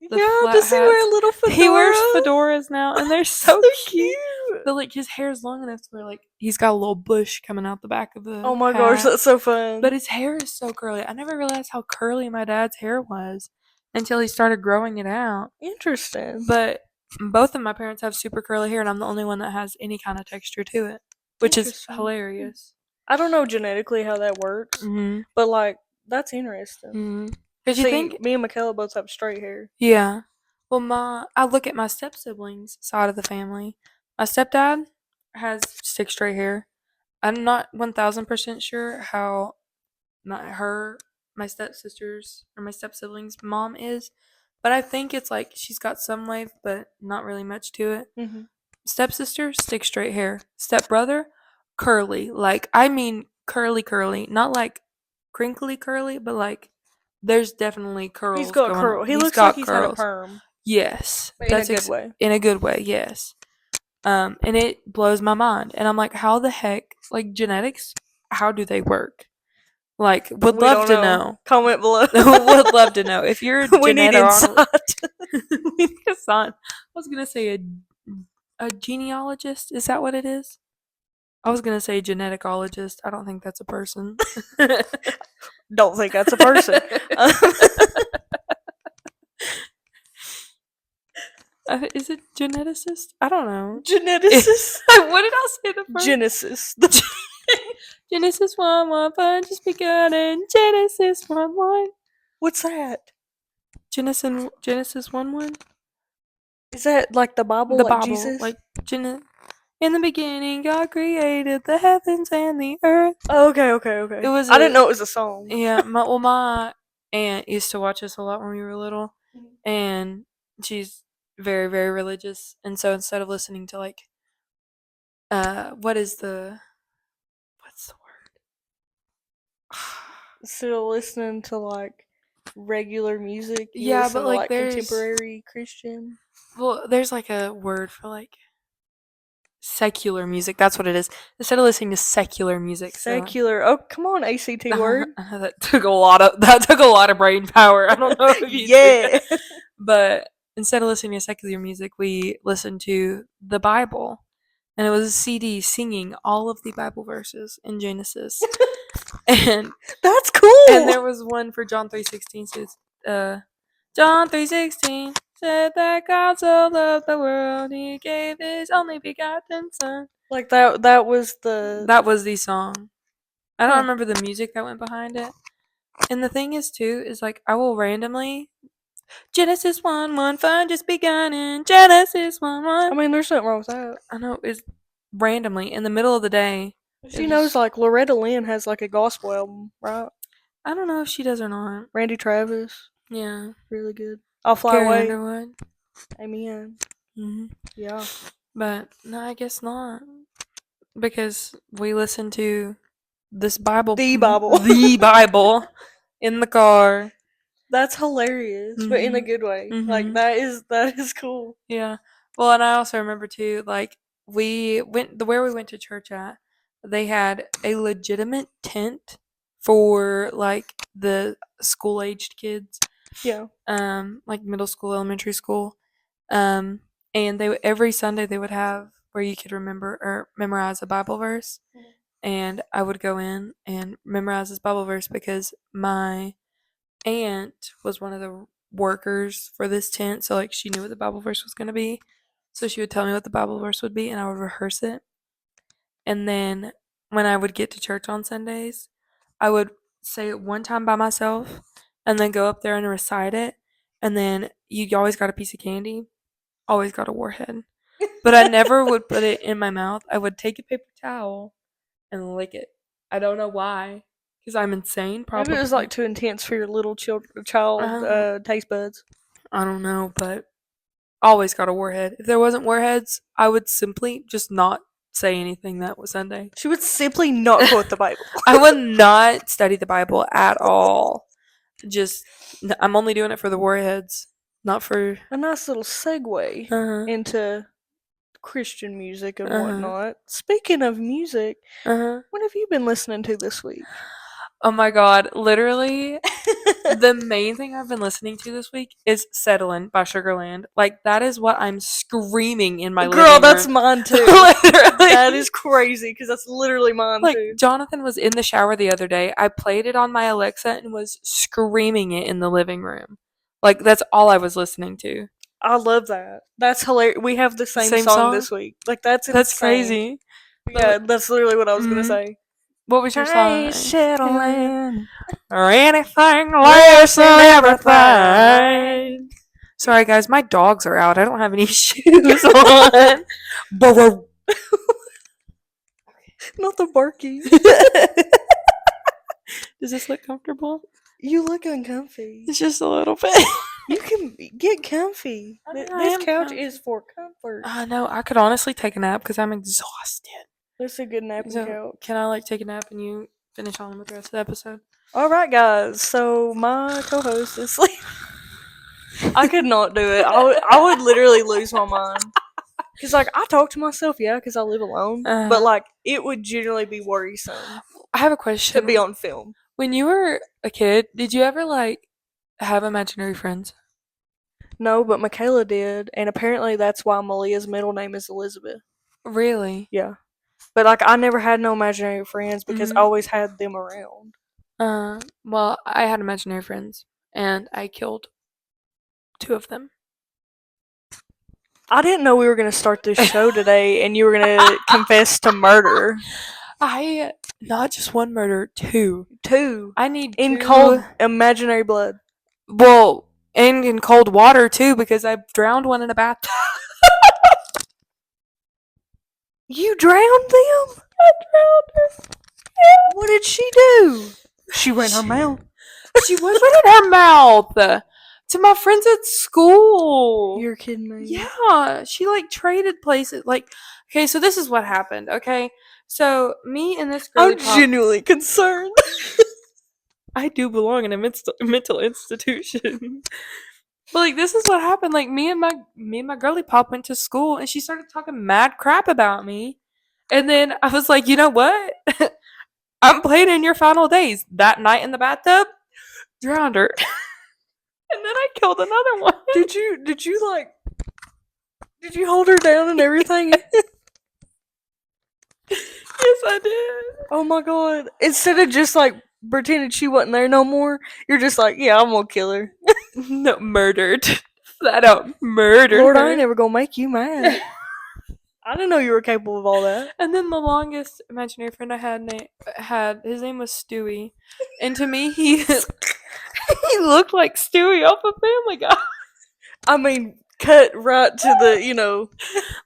flat does he wear a little fedora? He wears fedoras now, and they're so cute. But like, his hair is long enough to where like he's got a little bush coming out the back of the Oh my gosh, that's so fun. But his hair is so curly. I never realized how curly my dad's hair was until he started growing it out. Interesting. But both of my parents have super curly hair, and I'm the only one that has any kind of texture to it, which is hilarious. I don't know genetically how that works, but like, that's interesting. Because you think me and Michaela both have straight hair. Yeah. Well, I look at my step siblings side of the family. My stepdad has stick straight hair. I'm not 1,000% sure how my stepsister's or my step siblings' mom is, but I think it's like she's got some wave, but not really much to it. Stepsister, stick straight hair. Stepbrother, curly. Like, I mean, curly, not like crinkly curly, but like there's definitely curls. He's got curls. He looks like he's had a perm. Yes, but in a good way. In a good way, yes. And it blows my mind. And I'm like, how the heck, like, genetics, how do they work? Like, would We love don't to know. Comment below. Would love to know. If you're a We need geneticist, insight. we need a sign. I was gonna say a genealogist. Is that what it is? I was gonna say geneticologist. I don't think that's a person. Don't think that's a person. Is it geneticist? I don't know. Geneticist. What did I say the first? Genesis. Genesis 1:1 fun just begun in Genesis 1:1. What's that? Genesis 1:1. Is that like the Bible? The like Bible, Jesus? like in the beginning, God created the heavens and the earth. Oh, okay. It was. I didn't know it was a song. Yeah, my aunt used to watch us a lot when we were little, and she's very, very religious. And so instead of listening to like, what's the word? Still listening to like regular music. Yeah, but like there's contemporary Christian. Well, there's like a word for like secular music. That's what it is. Instead of listening to secular music. Secular. Oh, come on, ACT word. That took a lot of brain power. I don't know if you yeah. But instead of listening to secular music, we listened to the Bible. And it was a CD singing all of the Bible verses in Genesis. And that's cool. And there was one for John 3:16. So John 3:16 said that God so loved the world, he gave his only begotten son. Like that was the song. I don't remember the music that went behind it. And the thing is too, is like I will randomly Genesis 1:1 fun just begun in Genesis 1:1. I mean, there's nothing wrong with that. I know, it's randomly in the middle of the day. She knows like Loretta Lynn has like a gospel album, right? I don't know if she does or not. Randy Travis. Yeah. Really good. I'll Fly Carrie Away. Underwood. Amen. Mm-hmm. Yeah. But no, I guess not. Because we listen to this Bible. The Bible. The Bible in the car. That's hilarious, but in a good way. Like that is cool. Yeah. Well, and I also remember too, like where we went to church at, they had a legitimate tent for like the school aged kids. Yeah. Like middle school, elementary school. And every Sunday they would have where you could remember or memorize a Bible verse. And I would go in and memorize this Bible verse because my aunt was one of the workers for this tent, so like she knew what the Bible verse was going to be. So she would tell me what the Bible verse would be and I would rehearse it. And then when I would get to church on Sundays, I would say it one time by myself and then go up there and recite it. And then you always got a piece of candy, always got a warhead. But I never would put it in my mouth. I would take a paper towel and lick it. I don't know why. Because I'm insane, probably. Maybe it was like too intense for your little child taste buds. I don't know, but always got a warhead. If there wasn't warheads, I would simply just not say anything that was Sunday. She would simply not quote the Bible. I would not study the Bible at all. Just, I'm only doing it for the warheads, not for... A nice little segue into Christian music and whatnot. Speaking of music, what have you been listening to this week? Oh my god, literally, the main thing I've been listening to this week is Sugarland by Sugarland. Like, that is what I'm screaming in my living room. Girl, that's mine too. Literally. That is crazy, because that's literally mine too. Jonathan was in the shower the other day. I played it on my Alexa and was screaming it in the living room. Like, that's all I was listening to. I love that. That's hilarious. We have the same song this week. Like, that's crazy. Yeah, that's literally what I was going to say. What was your song? Sugarland. Or anything less than everything. Sorry, guys, my dogs are out. I don't have any shoes on. Not the barky. Does this look comfortable? You look uncomfy. It's just a little bit. You can get comfy. This couch is for comfort. No, I could honestly take a nap because I'm exhausted. That's a good napping couch. Can I take a nap and you finish on with the rest of the episode? Alright, guys. So my co-host is sleeping. I could not do it. I would literally lose my mind. Because, like, I talk to myself, yeah, because I live alone. But, like, it would generally be worrisome. I have a question. To be on film. When you were a kid, did you ever, like, have imaginary friends? No, but Michaela did. And apparently that's why Malia's middle name is Elizabeth. Really? Yeah. But, like, I never had no imaginary friends because I always had them around. Well, I had imaginary friends, and I killed 2 of them. I didn't know we were going to start this show today and you were going to confess to murder. Not just 1 murder, 2. 2. I need in 2. cold imaginary blood. Well, and in cold water too, because I drowned one in a bathtub. You drowned them? I drowned her. Yeah. What did she do? She ran her mouth. She was running her mouth to my friends at school. You're kidding me. Yeah, she like traded places. Like, okay, so this is what happened. Okay, so me and this girl. I'm genuinely concerned. I do belong in a mental institution. But like, this is what happened. Like, me and my girly pop went to school, and she started talking mad crap about me. And then I was like, you know what? I'm playing in your final days. That night in the bathtub, drowned her. And then I killed another one. Did you hold her down and everything? Yes, I did. Oh my god. Instead of just like pretending she wasn't there no more, you're just like, yeah, I'm gonna kill her. No, murdered. Flat out murdered. Lord, her. I ain't never gonna make you mad. I didn't know you were capable of all that. And then the longest imaginary friend I had his name was Stewie. And to me, he looked like Stewie off of Family Guy. I mean, cut right to the,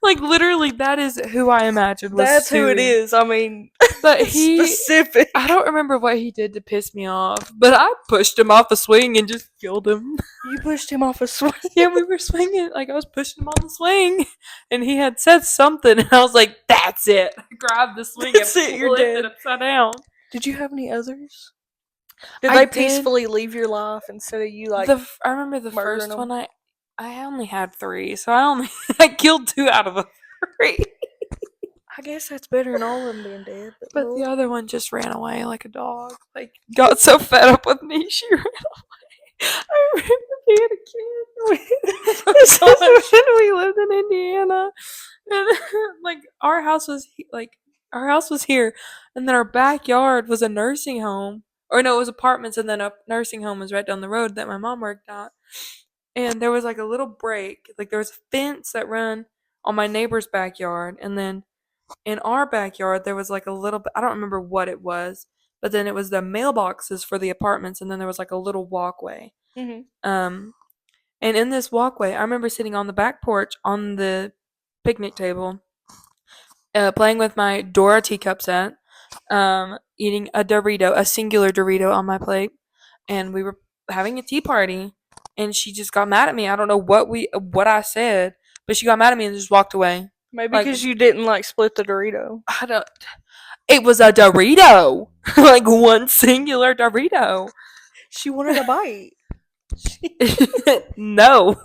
like literally that is who I imagined was That's Stewie. who it is. I mean, but he specific. I don't remember what he did to piss me off, but I pushed him off a swing and just killed him. You pushed him off a swing? Yeah, we were swinging. Like, I was pushing him on the swing, and he had said something, and I was like, that's it. I grabbed the swing and flipped it upside down. Did you have any others? Did they peacefully leave your life instead of you, like, I remember the first one, I only had 3, so I killed 2 out of the 3. I guess that's better than all of them being dead. But the other one just ran away like a dog. Like, got so fed up with me, she ran away. I remember being a kid. When we lived in Indiana, and like our house was here, and then our backyard was a nursing home, or no, it was apartments, and then a nursing home was right down the road that my mom worked at. And there was like a little break, like there was a fence that ran on my neighbor's backyard, and then in our backyard there was like a little bit, I don't remember what it was, but then it was the mailboxes for the apartments, and then there was like a little walkway. And in this walkway, I remember sitting on the back porch on the picnic table, playing with my Dora teacup set, eating a singular Dorito on my plate, and we were having a tea party, and she just got mad at me. I don't know what I said, but she got mad at me and just walked away. Maybe because you didn't like split the Dorito. It was a Dorito, like one singular Dorito. She wanted a bite. No.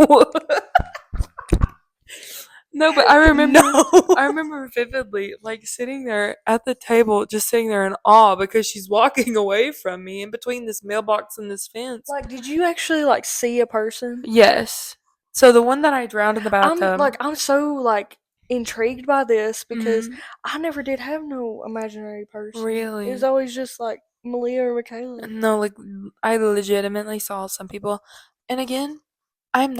No, but I remember vividly, like, sitting there at the table, just sitting there in awe because she's walking away from me in between this mailbox and this fence. Like, did you actually, like, see a person? Yes. So the one that I drowned in the bathtub. I'm so, like, intrigued by this because I never did have no imaginary person. Really? It was always just, like, Malia or Michaela. No, like, I legitimately saw some people. And again, I am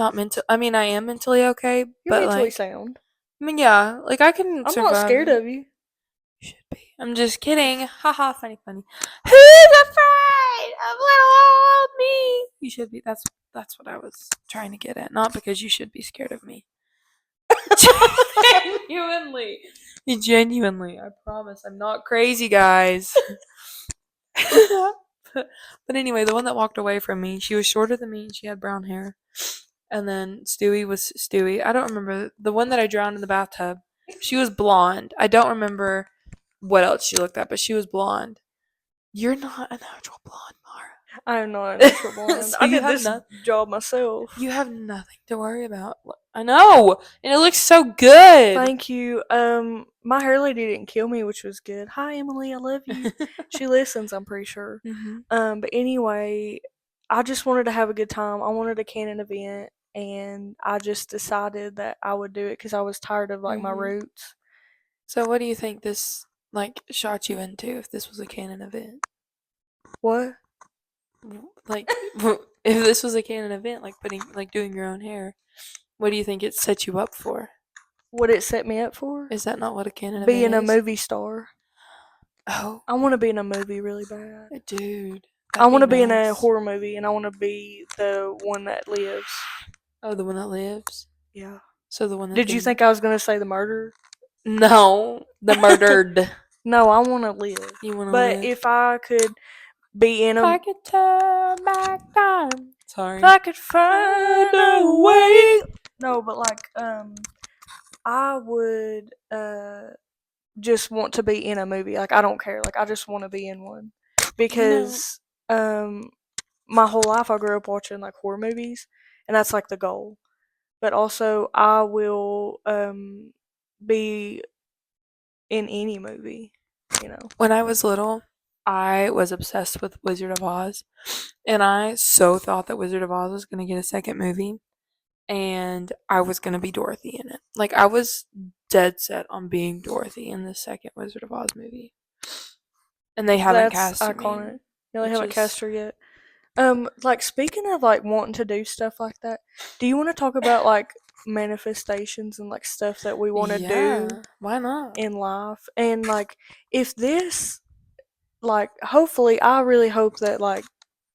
mentally okay. You're but mentally sound. I mean, yeah, like I can. I'm not scared of you. You should be. I'm just kidding. Haha, funny. Who's afraid of little old me? You should be. That's what I was trying to get at. Not because you should be scared of me. Genuinely. I promise. I'm not crazy, guys. But anyway, the one that walked away from me, she was shorter than me and she had brown hair. And then Stewie was Stewie. I don't remember. The one that I drowned in the bathtub, she was blonde. I don't remember what else she looked at, but she was blonde. You're not a natural blonde, Mara. I am not a natural blonde. So I did this job myself. You have nothing to worry about. I know, and it looks so good. Thank you. My hair lady didn't kill me, which was good. Hi, Emily. I love you. She listens, I'm pretty sure. But anyway, I just wanted to have a good time. I wanted a canon event, and I just decided that I would do it because I was tired of like my roots. So, what do you think this like shot you into if this was a canon event? What? Like, if this was a canon event, like doing your own hair, what do you think it set you up for? What it set me up for? Is that not what a canon event Being a is? movie star. Oh, I want to be in a movie really bad. dude, I want to be be in a nice. horror movie, and I want to be the one that lives. Oh, the one that lives. Yeah. So the one that. Did you think I was gonna say the murder? No, the murdered. No, I want to live. You want to But live? if I could be in If a, I could turn back time. Sorry. if I could find a way. No, but like, I would just want to be in a movie. Like, I don't care. Like, I just want to be in one because my whole life I grew up watching like horror movies, and that's like the goal. But also, I will be in any movie. You know. When I was little, I was obsessed with Wizard of Oz, and I so thought that Wizard of Oz was going to get a second movie, and I was going to be Dorothy in it. Like, I was dead set on being Dorothy in the second Wizard of Oz movie. And they haven't That's cast iconic. me. Yeah, they haven't cast her yet. Like speaking of like wanting to do stuff like that, do you want to talk about like manifestations and like stuff that we want to do why not? in life? And like if this like hopefully I really hope that like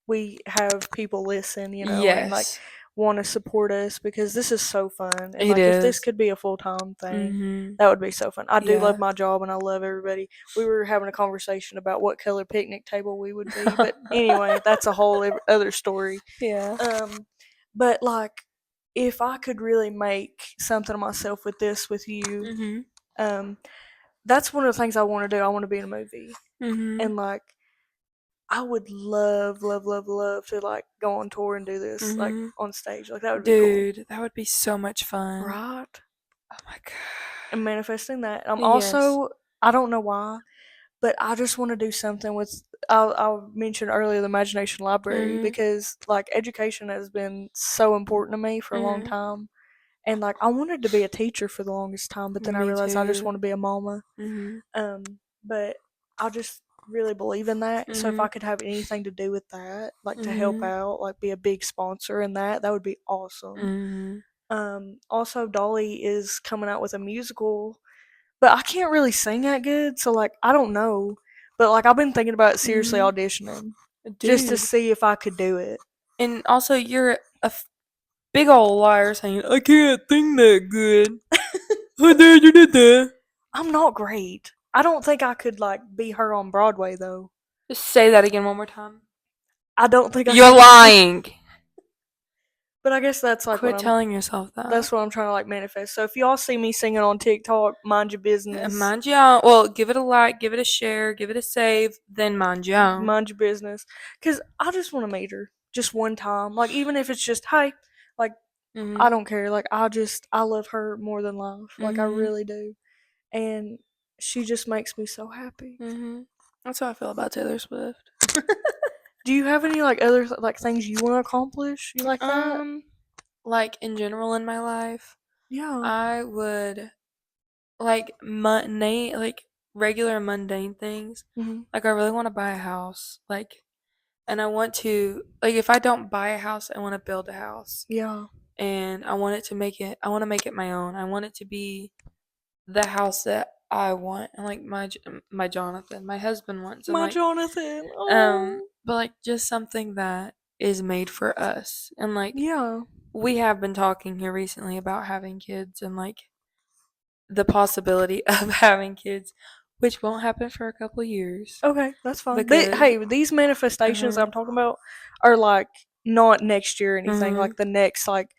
we have people listen, you know, and like want to support us because this is so fun. And It like if this is. could be a full-time thing, Mm-hmm. that would be so fun. I do love Yeah. my job and I love everybody. We were having a conversation about what color picnic table we would be, but anyway, that's a whole other story. Yeah. But like if I could really make something of myself with this with you, Mm-hmm. that's one of the things I want to do. I want to be in a movie. Mm-hmm. And like I would love, love, love, love to like go on tour and do this like on stage. Like that would be cool. Dude, that would be so much fun. Right? Oh my god. And manifesting that. I'm Yes. also I don't know why, but I just want to do something with I mentioned earlier the imagination library because like education has been so important to me for a long time. And like I wanted to be a teacher for the longest time, but then I realized I just want to be a mama. But I just really believe in that. So if I could have anything to do with that, like to help out, like be a big sponsor in that, that would be awesome. Also Dolly is coming out with a musical, but I can't really sing that good, so like I don't know. But like I've been thinking about seriously auditioning just to see if I could do it. And also, you're a big old liar saying, I can't sing that good. How dare you do that? I'm not great. I don't think I could like be her on Broadway though. Just say that again one more time. I don't think You're lying. But I guess that's like Quit telling yourself that. That's what I'm trying to like manifest. So if y'all see me singing on TikTok, mind your business. Mind your own. Well, give it a like, give it a share, give it a save, then mind your own. Mind your business. Because I just want to meet her just one time. Like, even if it's just, hey, like, I don't care. Like, I love her more than life. Like, I really do. And she just makes me so happy. That's how I feel about Taylor Swift. Do you have any, like, other, like, things you want to accomplish? You like that? Like, in general in my life? Yeah. I would, like, regular mundane things. Like, I really want to buy a house. Like, and I want to, like, if I don't buy a house, I want to build a house. Yeah. And I want to make it my own. I want it to be the house that I want. And, like, my Jonathan, my husband wants. And, my like, Jonathan. Oh. But, like, just something that is made for us. And, like, yeah. We have been talking here recently about having kids and, like, the possibility of having kids, which won't happen for a couple years. Okay, that's fine. Hey, these manifestations I'm talking about are like not next year or anything, like the next like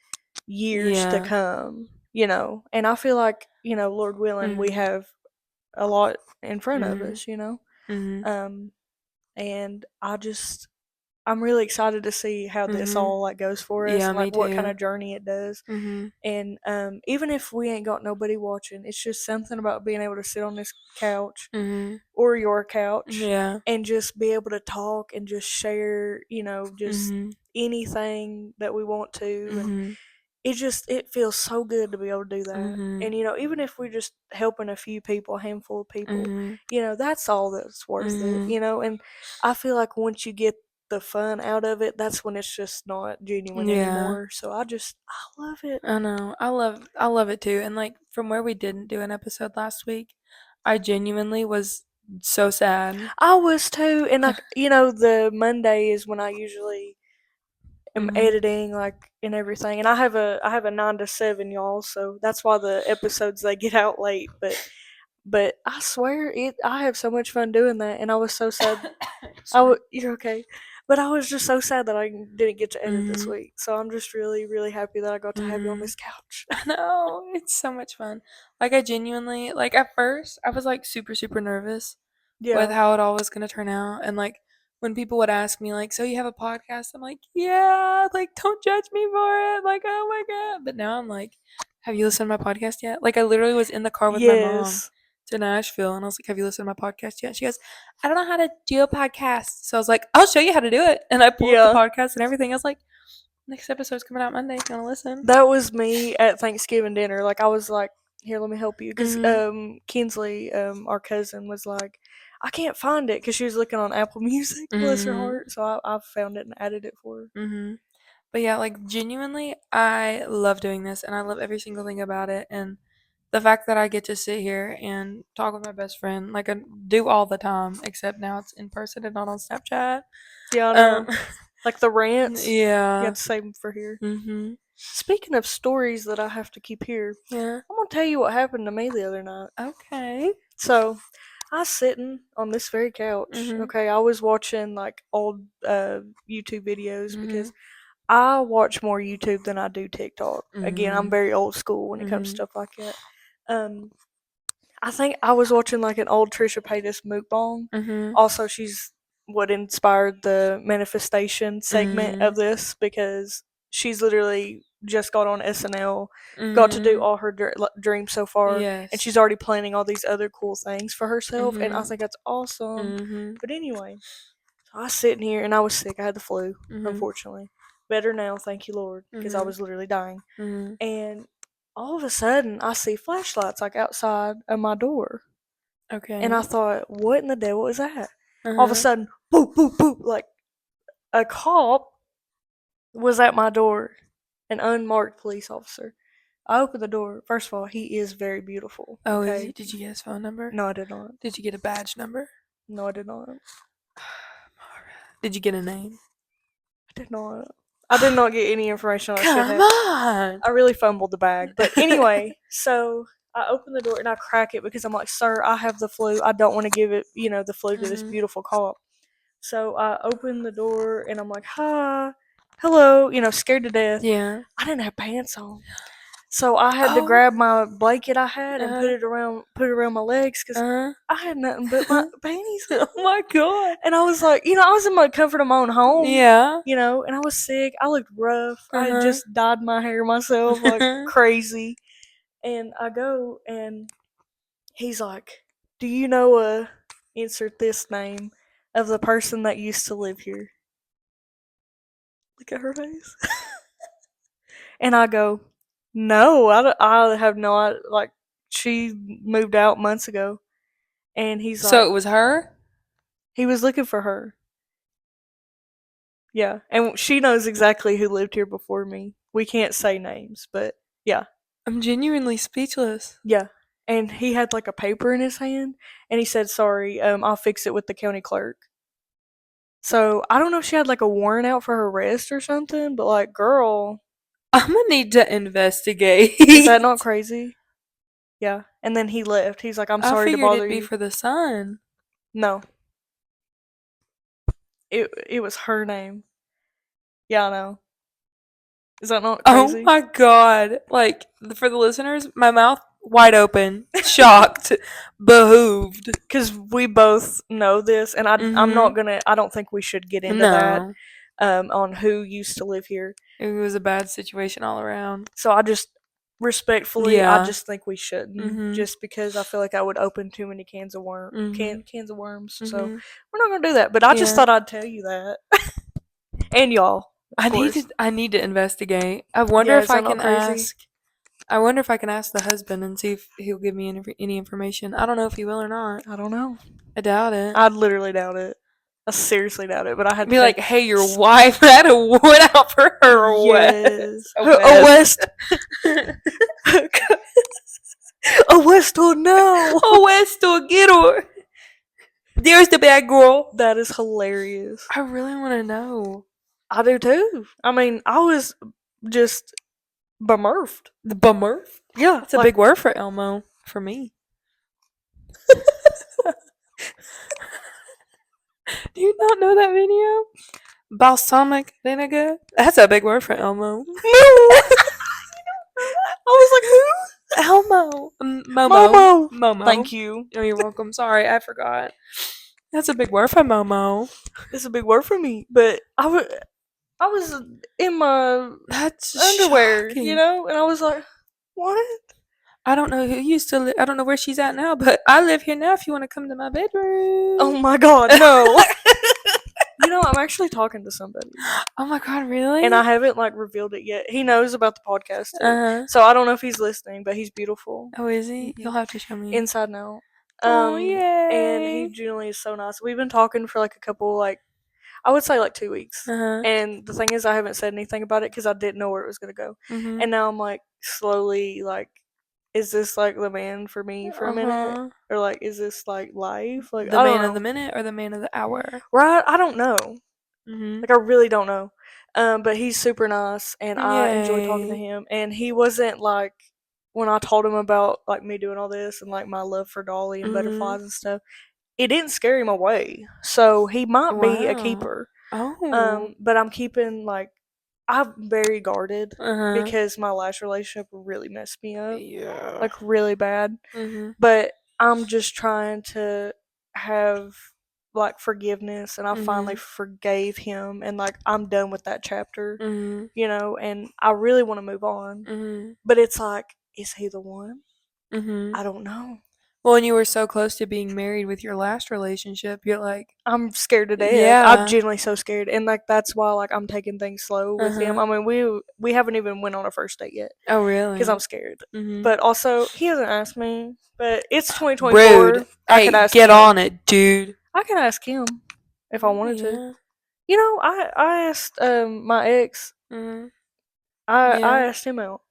years to come, you know. And I feel like, you know, Lord willing, we have a lot in front of us, you know. And I'm really excited to see how this all like goes for us, Yeah, and like me what kind too. of journey it does. And even if we ain't got nobody watching, it's just something about being able to sit on this couch or your couch Yeah. and just be able to talk and just share, just anything that we want to. And it feels so good to be able to do that. And even if we're just helping a few people, a handful of people, that's all that's worth it. And I feel like once you get the fun out of it, that's when it's just not genuine anymore. So I love it. I know. I love it too. And like from where we didn't do an episode last week, I genuinely was so sad. I was too. And like, the Monday is when I usually am editing like and everything. And I have a 9 to 7, y'all, so that's why the episodes they get out late. But I swear I have so much fun doing that, and I was so sad. You're okay. But I was just so sad that I didn't get to edit this week. So I'm just really, really happy that I got to have you on this couch. I know. It's so much fun. Like I genuinely like at first I was like super, super nervous with how it all was gonna turn out. And like when people would ask me like, so you have a podcast? I'm like, yeah, like don't judge me for it. Like, oh my god. But now I'm like, have you listened to my podcast yet? Like I literally was in the car with my mom to Nashville and I was like, have you listened to my podcast yet? She goes, I don't know how to do a podcast. So I was like, I'll show you how to do it. And I pulled up the podcast and everything. I was like, next episode's coming out Monday if you want to listen. That was me at Thanksgiving dinner. Like I was like, here, let me help you. Because Kinsley, our cousin, was like, I can't find it because she was looking on Apple Music, bless her heart. So I found it and added it for her. But yeah, like genuinely, I love doing this and I love every single thing about it. And the fact that I get to sit here and talk with my best friend, like I do all the time, except now it's in person and not on Snapchat. Yeah, I know. Like the rants. Yeah. You have to save them for here. Speaking of stories that I have to keep here, I'm going to tell you what happened to me the other night. Okay. So, I was sitting on this very couch. Okay, I was watching like old YouTube videos because I watch more YouTube than I do TikTok. Again, I'm very old school when it comes to stuff like that. I think I was watching like an old Trisha Paytas mukbang. Also, she's what inspired the manifestation segment of this because she's literally just got on SNL, got to do all her dreams so far, and she's already planning all these other cool things for herself, and I think that's awesome. But anyway, so I was sitting here and I was sick. I had the flu, unfortunately. Better now, thank you, Lord, because I was literally dying. And all of a sudden, I see flashlights like outside of my door. Okay. And I thought, what in the devil is that? All of a sudden, boop, boop, boop, like a cop was at my door, an unmarked police officer. I opened the door. First of all, he is very beautiful. Oh, okay? Is he? Did you get his phone number? No, I did not. Did you get a badge number? No, I did not. Did you get a name? I did not. I did not get any information on Come on! I really fumbled the bag. But anyway, so I open the door and I crack it because I'm like, sir, I have the flu. I don't want to give it, the flu to this beautiful cop. So I open the door and I'm like, hi, hello, scared to death. Yeah. I didn't have pants on. So I had to grab my blanket I had and put it around my legs because I had nothing but my panties. Oh my god! And I was like, I was in my comfort of my own home. Yeah. And I was sick. I looked rough. I had just dyed my hair myself like crazy. And I go and he's like, do you know insert this name of the person that used to live here? Look at her face. And I go, no, I have no idea. Like, she moved out months ago. And he's like... So it was her? He was looking for her. Yeah. And she knows exactly who lived here before me. We can't say names, but yeah. I'm genuinely speechless. Yeah. And he had like a paper in his hand. And he said, sorry, I'll fix it with the county clerk. So, I don't know if she had like a warrant out for her arrest or something, but like, girl... I'm gonna need to investigate. Is that not crazy? Yeah. And then he left. He's like, I'm sorry to bother you. I figured it'd be for the son. No. It was her name. Yeah, I know. Is that not crazy? Oh my god. Like, for the listeners, my mouth wide open, shocked, behooved. Because we both know this, and I'm not gonna, I don't think we should get into that. on who used to live here. It was a bad situation all around. So I just respectfully, I just think we shouldn't, just because I feel like I would open too many cans of worms. So we're not gonna do that. But I just thought I'd tell you that, and y'all. I need to investigate. I wonder if I can ask. I wonder if I can ask the husband and see if he'll give me any information. I don't know if he will or not. I don't know. I doubt it. I'd literally doubt it. I seriously doubt it. But I had to be like, "Hey, your wife had a wood out for her west. A west. A west or no. A west or get her. There's the bad girl." That is hilarious. I really want to know. I do too. I mean, I was just bumurfed. The bumurfed? Yeah. It's a big word for Elmo, for me. Do you not know that video? Balsamic vinegar? That's a big word for Elmo. I was like, who? Elmo. Momo. Momo. Thank you. Oh, you're welcome. Sorry, I forgot. That's a big word for Momo. It's a big word for me, but I was in my underwear, shocking. you know, and I was like, what? I don't know who used to live. I don't know where she's at now, but I live here now if you want to come to my bedroom. Oh my god, no. You know, I'm actually talking to somebody. Oh my god, really? And I haven't revealed it yet. He knows about the podcast too. So I don't know if he's listening, but he's beautiful. Oh, is he? You'll have to show me. Inside and out. Oh, yay. And he genuinely is so nice. We've been talking for a couple, I would say 2 weeks. And the thing is, I haven't said anything about it because I didn't know where it was going to go. And now I'm slowly is this the man for me for a minute? Or is this life? The man of the minute or the man of the hour? Right? I don't know. I really don't know. But he's super nice and I enjoy talking to him. And he wasn't when I told him about me doing all this and my love for Dolly and butterflies and stuff, it didn't scare him away. So he might be a keeper. Oh. But I'm keeping I'm very guarded because my last relationship really messed me up. Yeah. Really bad. But I'm just trying to have forgiveness, and I finally forgave him, and I'm done with that chapter. You know, and I really want to move on. But it's is he the one? I don't know. Well, and you were so close to being married with your last relationship, you're I'm scared to death. Yeah. I'm genuinely so scared, and that's why I'm taking things slow with him. I mean, we haven't even went on a first date yet. Oh, really? Because I'm scared. But also, he hasn't asked me. But it's 2024. Rude. I could ask get him. On it, dude. I can ask him if I wanted to. You know, I asked my ex. I asked him out.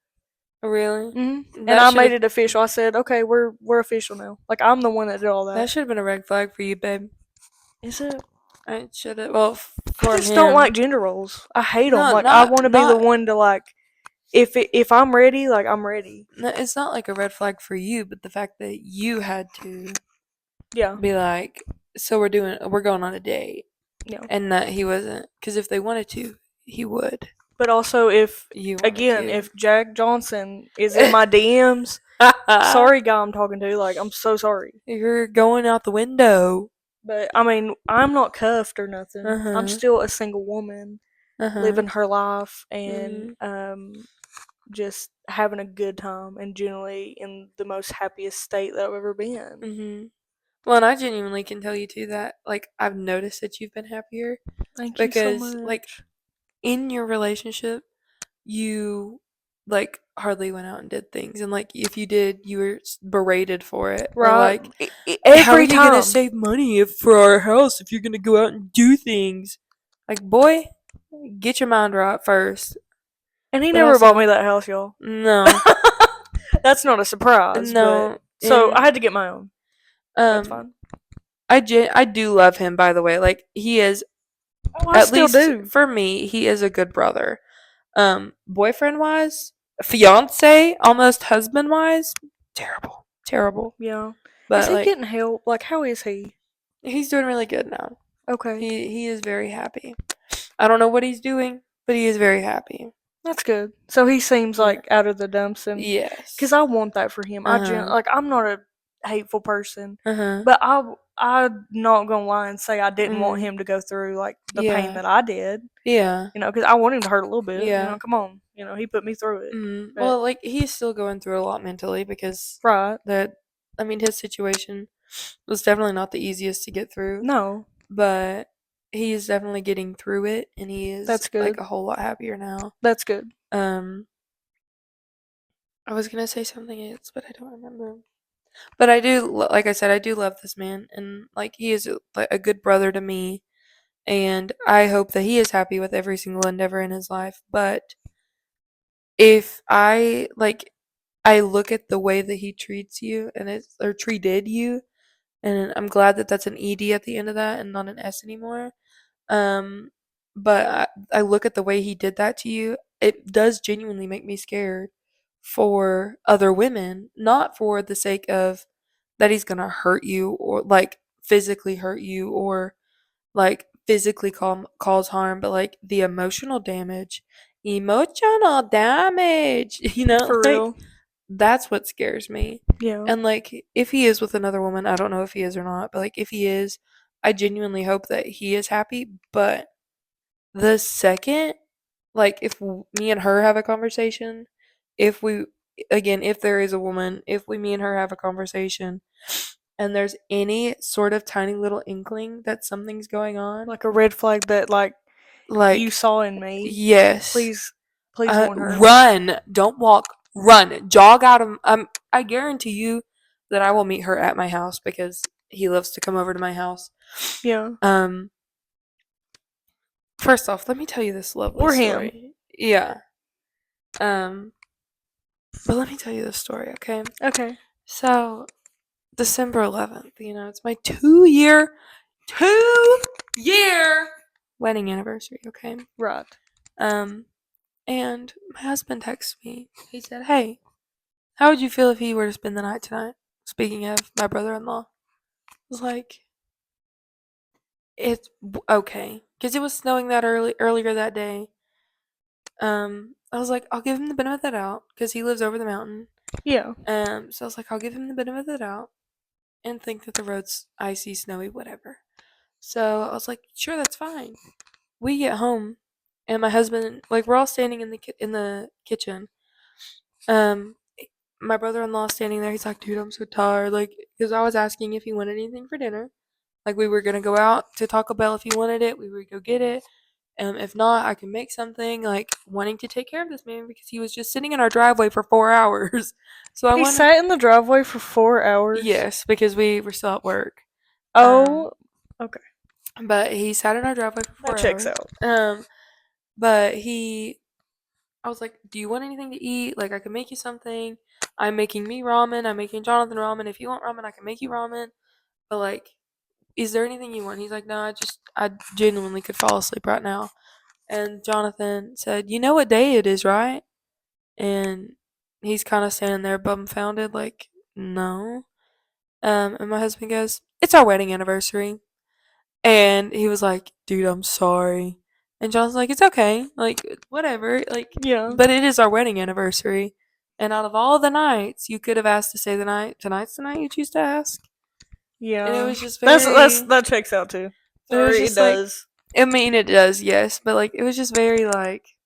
Really? And I made it official. I said, okay, we're official now. I'm the one that did all that. That should have been a red flag for you, babe. Is it? I should have. Well, I just don't like gender roles. I hate them. I want to be the one to if I'm ready, I'm ready. No, it's not a red flag for you, but the fact that you had to be so we're going on a date. Yeah. And that he wasn't, because if they wanted to, he would. But also, if Jack Johnson is in my DMs, sorry, guy I'm talking to, I'm so sorry. You're going out the window. But I mean, I'm not cuffed or nothing. I'm still a single woman, living her life and just having a good time, and generally in the most happiest state that I've ever been. Well, and I genuinely can tell you too that I've noticed that you've been happier. Thank you so much. Because in your relationship, you hardly went out and did things, and if you did, you were berated for it. Right. Or, every how are you time. Gonna save money for our house if you're gonna go out and do things? Boy, get your mind right first. And he never bought me that house, y'all. No. That's not a surprise. No. So I had to get my own. That's fine. I do love him, by the way. He is. Oh, I still do. For me, he is a good brother. Boyfriend wise, fiance, almost husband wise, terrible. Yeah. But is he getting help? How is he? He's doing really good now. Okay. He is very happy. I don't know what he's doing, but he is very happy. That's good. So he seems out of the dumps, and yes, because I want that for him. I'm not a hateful person. Uh-huh. But I'm not gonna lie and say I didn't want Mhm. him to go through like the pain Yeah. that I did. Yeah. You know, because I want him to hurt a little bit. You Yeah. know, come on. You know, he put me through it. But Well, like he's still going through a lot mentally because right, that I mean his situation was definitely not the easiest to get through, no, but he is definitely getting through it and he is that's like good. a whole lot happier now. That's good. Um I was going to say something else, but I don't remember. But I do like I said I do love this man and like he is like a good brother to me and I hope that he is happy with every single endeavor in his life, but if I look at the way that he treats you and it's or treated you, and I'm glad that that's an ed at the end of that and not an s anymore. Um, but I look at the way he did that to you. It does genuinely make me scared for other women, not for the sake of that he's gonna hurt you or like physically hurt you or like physically cause harm, but like the emotional damage, For like real. that's what scares me. Yeah. And like if he is with another woman, I don't know if he is or not, but like if he is, I genuinely hope that he is happy. But the second, like if me and her have a conversation, if we, again, if there is a woman, if me and her have a conversation and there's any sort of tiny little inkling that something's going on, Like a red flag that like you like, saw in me. yes, Please warn her. run, don't walk, run, jog out of. I guarantee you that I will meet her at my house because he loves to come over to my house. Yeah. Um, first off, let me tell you this lovely Or him. story. Yeah. Um, but let me tell you this story, okay? Okay. So December 11th, it's my 2-year wedding anniversary, okay? Right. Um, and my husband texted me. He said, "Hey, how would you feel if he were to spend the night tonight?" Speaking of my brother-in-law, I was like, "It's okay," because it was snowing that earlier that day. I was like, "I'll give him the benefit of the doubt," because he lives over the mountain. Yeah. So I was like, "I'll give him the benefit of the doubt and think that the road's icy, snowy, whatever." So I was like, "Sure, that's fine." We get home, and my husband, like, we're all standing in the kitchen. Um, my brother-in-law standing there. He's like, "Dude, I'm so tired." Like, because I was asking if he wanted anything for dinner. Like, we were gonna go out to Taco Bell if he wanted it. We would go get it. If not, I can make something. Like, wanting to take care of this man because he was just sitting in our driveway for 4 hours. So I He wanted, sat in the driveway for 4 hours. yes, because we were still at work. Oh, okay. But he sat in our driveway for That 4 hours. checks out. But I was like, "Do you want anything to eat? Like, I can make you something. I'm making me ramen. I'm making Jonathan ramen. If you want ramen, I can make you ramen. But like, is there anything you want?" He's like, "No, I genuinely could fall asleep right now." And Jonathan said, "You know what day it is, right?" And he's kind of standing there bumfounded, like, "No." And my husband goes, "It's our wedding anniversary." And he was like, "Dude, I'm sorry." And John's like, "It's okay. Like, whatever. Like, Yeah. but it is our wedding anniversary. And out of all the nights you could have asked to say tonight's the night you choose to ask." And it Yeah. was just very, That checks out too. it was Sorry, it just like, does. I mean, it does, yes. But like, it was just very like,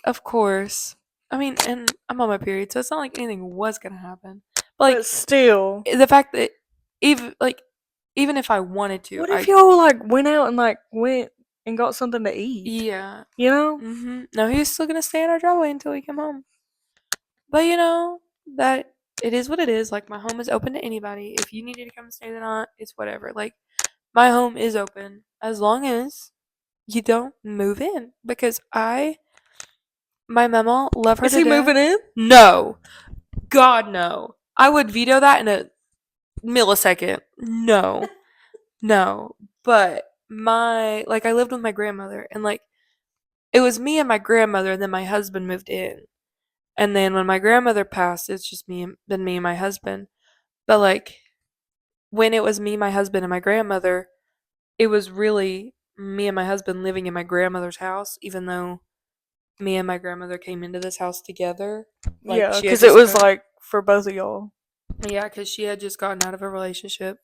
of course. I mean, and I'm on my period, so it's not like anything was going to happen. But But like, still. the fact that even if I wanted to, What if y'all like went out and like went and got something to eat? yeah. You know? No, he was still gonna stay in our driveway until we come home. But that it is what it is. Like my home is open to anybody. If you needed to come stay the night, it's whatever. Like my home is open as long as you don't move in because my mama, love her Is to he death. moving in? No, God no. I would veto that in a millisecond. No, no. But I lived with my grandmother and like it was me and my grandmother and then my husband moved in. And then when my grandmother passed, it's just me and my husband. But like when it was me, my husband, and my grandmother, it was really me and my husband living in my grandmother's house, even though me and my grandmother came into this house together. Like Yeah, she had because it just was like for both of y'all. Yeah, because she had just gotten out of a relationship.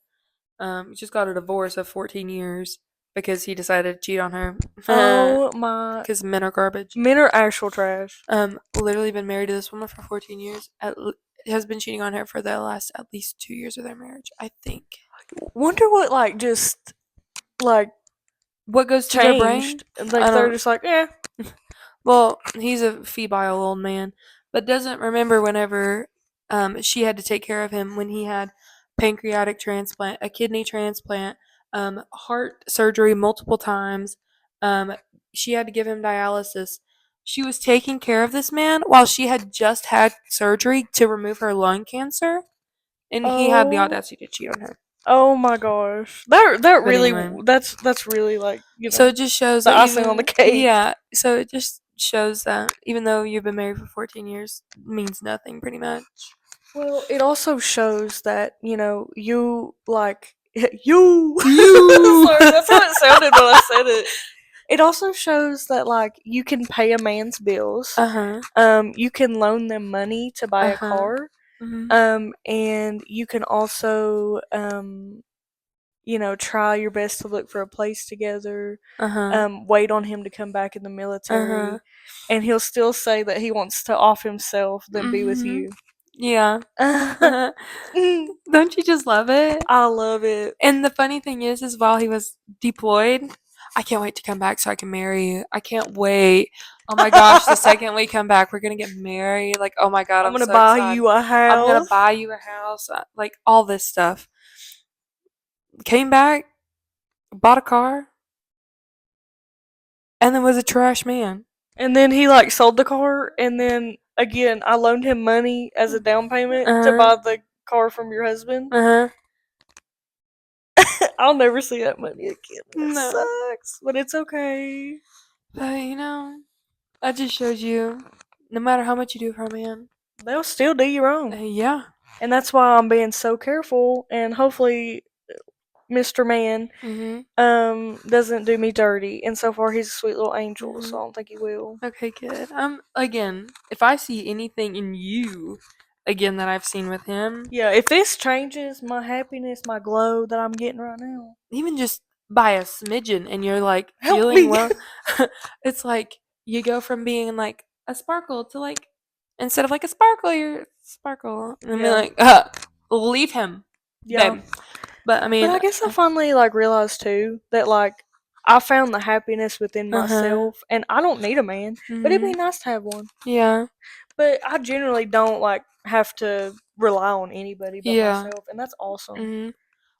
Just got a divorce of 14 years because he decided to cheat on her. Oh my! Because men are garbage. Men are actual trash. Literally been married to this woman for 14 years. Has been cheating on her for the last at least 2 years of their marriage, I think. Wonder what just what goes through their brain? changed. Like they're just like, yeah. Well, he's a febile old man, but doesn't remember whenever she had to take care of him when he had pancreatic transplant, a kidney transplant, heart surgery multiple times. She had to give him dialysis. She was taking care of this man while she had just had surgery to remove her lung cancer, and he had the audacity to cheat on her. Oh my gosh, that really anyway. that's really So it just shows the that icing on the cake. Yeah, so it just shows that even though you've been married for 14 years, means nothing pretty much. Well, it also shows that you you. Sorry, that's how it sounded when I said it. It also shows that you can pay a man's bills. You can loan them money to buy a car. And you can also try your best to look for a place together. Wait on him to come back in the military, and he'll still say that he wants to off himself than be with you. Yeah. Don't you just love it? I love it. And the funny thing is while he was deployed, I can't wait to come back so I can marry you. I can't wait. Oh my gosh, the second we come back, we're gonna get married. Like, oh my god, I'm gonna so buy excited. you a house. I'm gonna buy you a house. Like all this stuff. Came back, bought a car, and then was a trash man. And then he sold the car, and then again I loaned him money as a down payment to buy the car from your husband. I'll never see that money again. It sucks, but it's okay. But that just shows you, no matter how much you do for a man, they'll still do you wrong. Yeah. And that's why I'm being so careful, and hopefully Mr. Man doesn't do me dirty. And so far he's a sweet little angel, so I don't think he will. Okay, good. Again, if I see anything in you again that I've seen with him, yeah, if this changes my happiness, my glow that I'm getting right now, even just by a smidgen, and you're help feeling me. well, it's you go from being a sparkle to instead of a sparkle, you're sparkle, and be leave him. Yeah. Babe. But I guess I finally realized too that I found the happiness within myself, and I don't need a man, but it'd be nice to have one. Yeah. But I generally don't have to rely on anybody but myself, and that's awesome.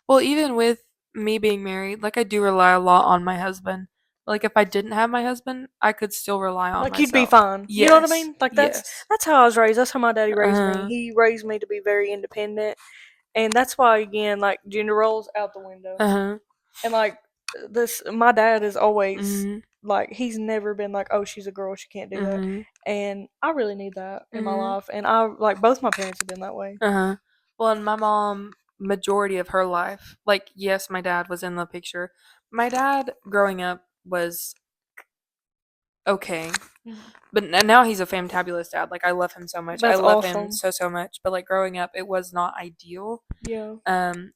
Well, even with me being married, I do rely a lot on my husband. If I didn't have my husband, I could still rely on myself. You'd be fine. Yes. You know what I mean? That's how I was raised. That's how my daddy raised me. He raised me to be very independent, and that's why again gender roles out the window. And this, my dad is always he's never been oh, she's a girl, she can't do that, and I really need that in my life, and I both my parents have been that way. Well, and my mom, majority of her life, yes, my dad was in the picture. My dad growing up was okay, but now he's a fantabulous dad. I love him so much. That's I love awesome. him so much. But growing up, it was not ideal. Yeah.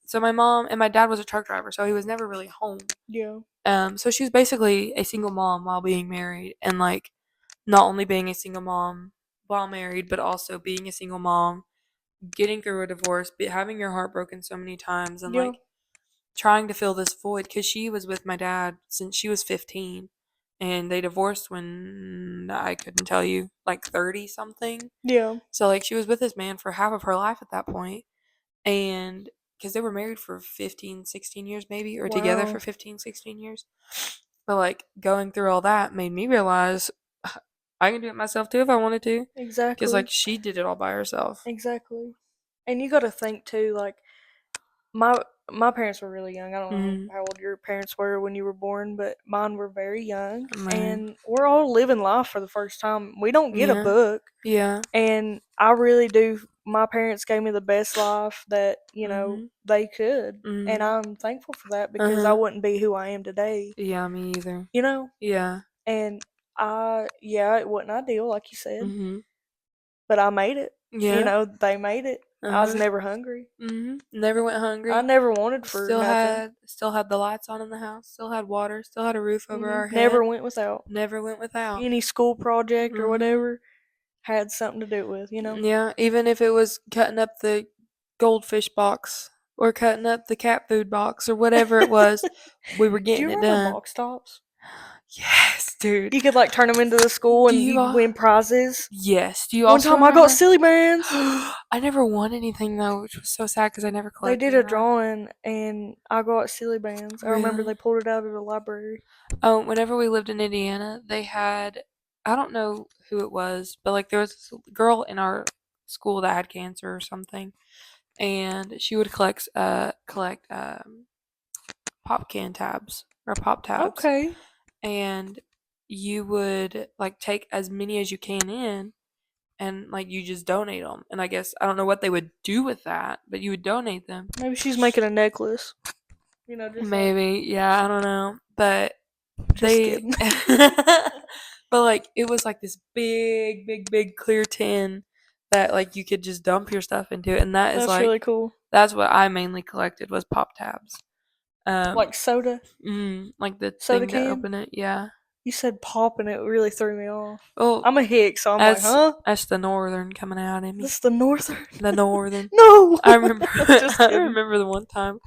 So my mom and my dad was a truck driver, so he was never really home. Yeah. So she was basically a single mom while being married, and not only being a single mom while married, but also being a single mom, getting through a divorce, having your heart broken so many times, and trying to fill this void, because she was with my dad since she was 15, and they divorced when I couldn't tell you 30 something. Yeah. So she was with this man for half of her life at that point, and because they were married for 15 16 years maybe, or together for 15 16 years, but going through all that made me realize I can do it myself too if I wanted to. Exactly. Because she did it all by herself. Exactly. And you got to think too, my parents were really young. I don't know how old your parents were when you were born, but mine were very young, and we're all living life for the first time. We don't get a book. Yeah. And I really do. My parents gave me the best life that they could, and I'm thankful for that, because I wouldn't be who I am today. Yeah, me either. Yeah. And it wasn't ideal, like you said, but I made it. Yeah. They made it, I was never hungry. Never went hungry. I never wanted for nothing. Still had the lights on in the house. Still had water. Still had a roof over our head. Never went without. Never went without. Any school project or whatever had something to do with, you know? Yeah, even if it was cutting up the goldfish box or cutting up the cat food box or whatever it was, we were getting it done. Do you remember box tops? Yes, dude. You could like turn them into the school and you'd win prizes. Yes. Do you One also time I got silly bands. I never won anything though, which was so sad because I never collected. They did a drawing and I got silly bands. I remember they pulled it out of the library. Oh, whenever we lived in Indiana, they had, I don't know who it was, but like there was this girl in our school that had cancer or something, and she would collect pop can tabs or pop tabs. Okay. And you would like take as many as you can in, and like you just donate them. And I guess I don't know what they would do with that, but you would donate them. Maybe she's making a necklace. You know, just maybe. Yeah, I don't know, but just kidding. But like it was like this big clear tin that like you could just dump your stuff into, and that's like really cool. That's what I mainly collected was pop tabs. Like soda? Like the soda thing can? to open it, yeah. You said pop and it really threw me off. Oh, I'm a hick, so I'm like, huh? That's the northern coming out in me. This the northern? The northern. No! I remember I remember the one time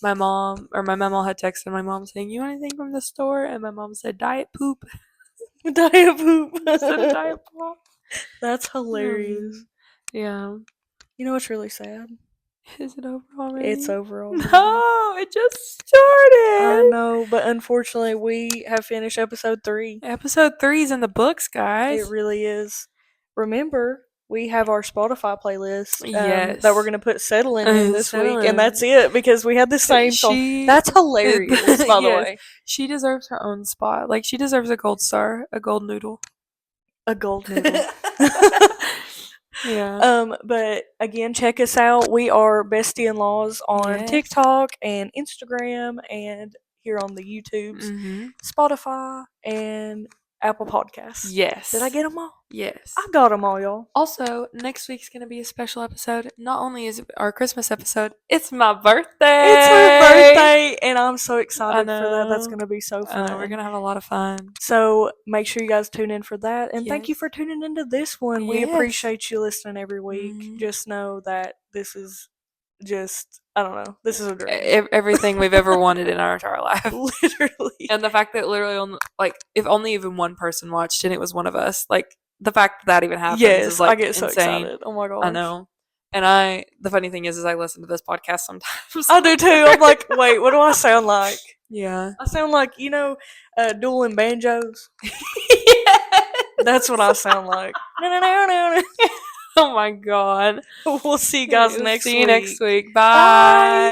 my mom had texted my mom saying, "You want anything from the store?" And my mom said, "Diet poop." Diet poop. Instead of diet pop. That's hilarious. Yeah. You know what's really sad? Is it over already? It's over already. No, it just started. I know, but unfortunately we have finished episode 3. Episode 3 is in the books, guys. It really is. Remember, we have our Spotify playlist yes. that we're going to put Settling in this week, and that's it, because we had the same song. That's hilarious, by the way. She deserves her own spot. Like, she deserves a gold star, a gold noodle. A gold noodle. Yeah. But again, check us out. We are Bestie-in-Laws on TikTok and Instagram and here on the YouTubes, Spotify, and Apple Podcasts. Yes. Did I get them all? Yes. I got them all, y'all. Also, next week's going to be a special episode. Not only is it our Christmas episode, it's my birthday. It's her birthday, and I'm so excited for that. That's going to be so fun. We're going to have a lot of fun. So make sure you guys tune in for that. And thank you for tuning into this one. We appreciate you listening every week. Just know that this is just, I don't know, this is a dream. Everything we've ever wanted in our entire life. Literally. And the fact that literally, if only even one person watched and it was one of us, like, the fact that even happens is, like, I get so insane. excited. Oh my gosh. I know. And the funny thing is I listen to this podcast sometimes. I do too. I'm like, wait, what do I sound like? Yeah. I sound like, dueling banjos. That's what I sound like. Oh my god. We'll see you guys next week. See you next week. Bye.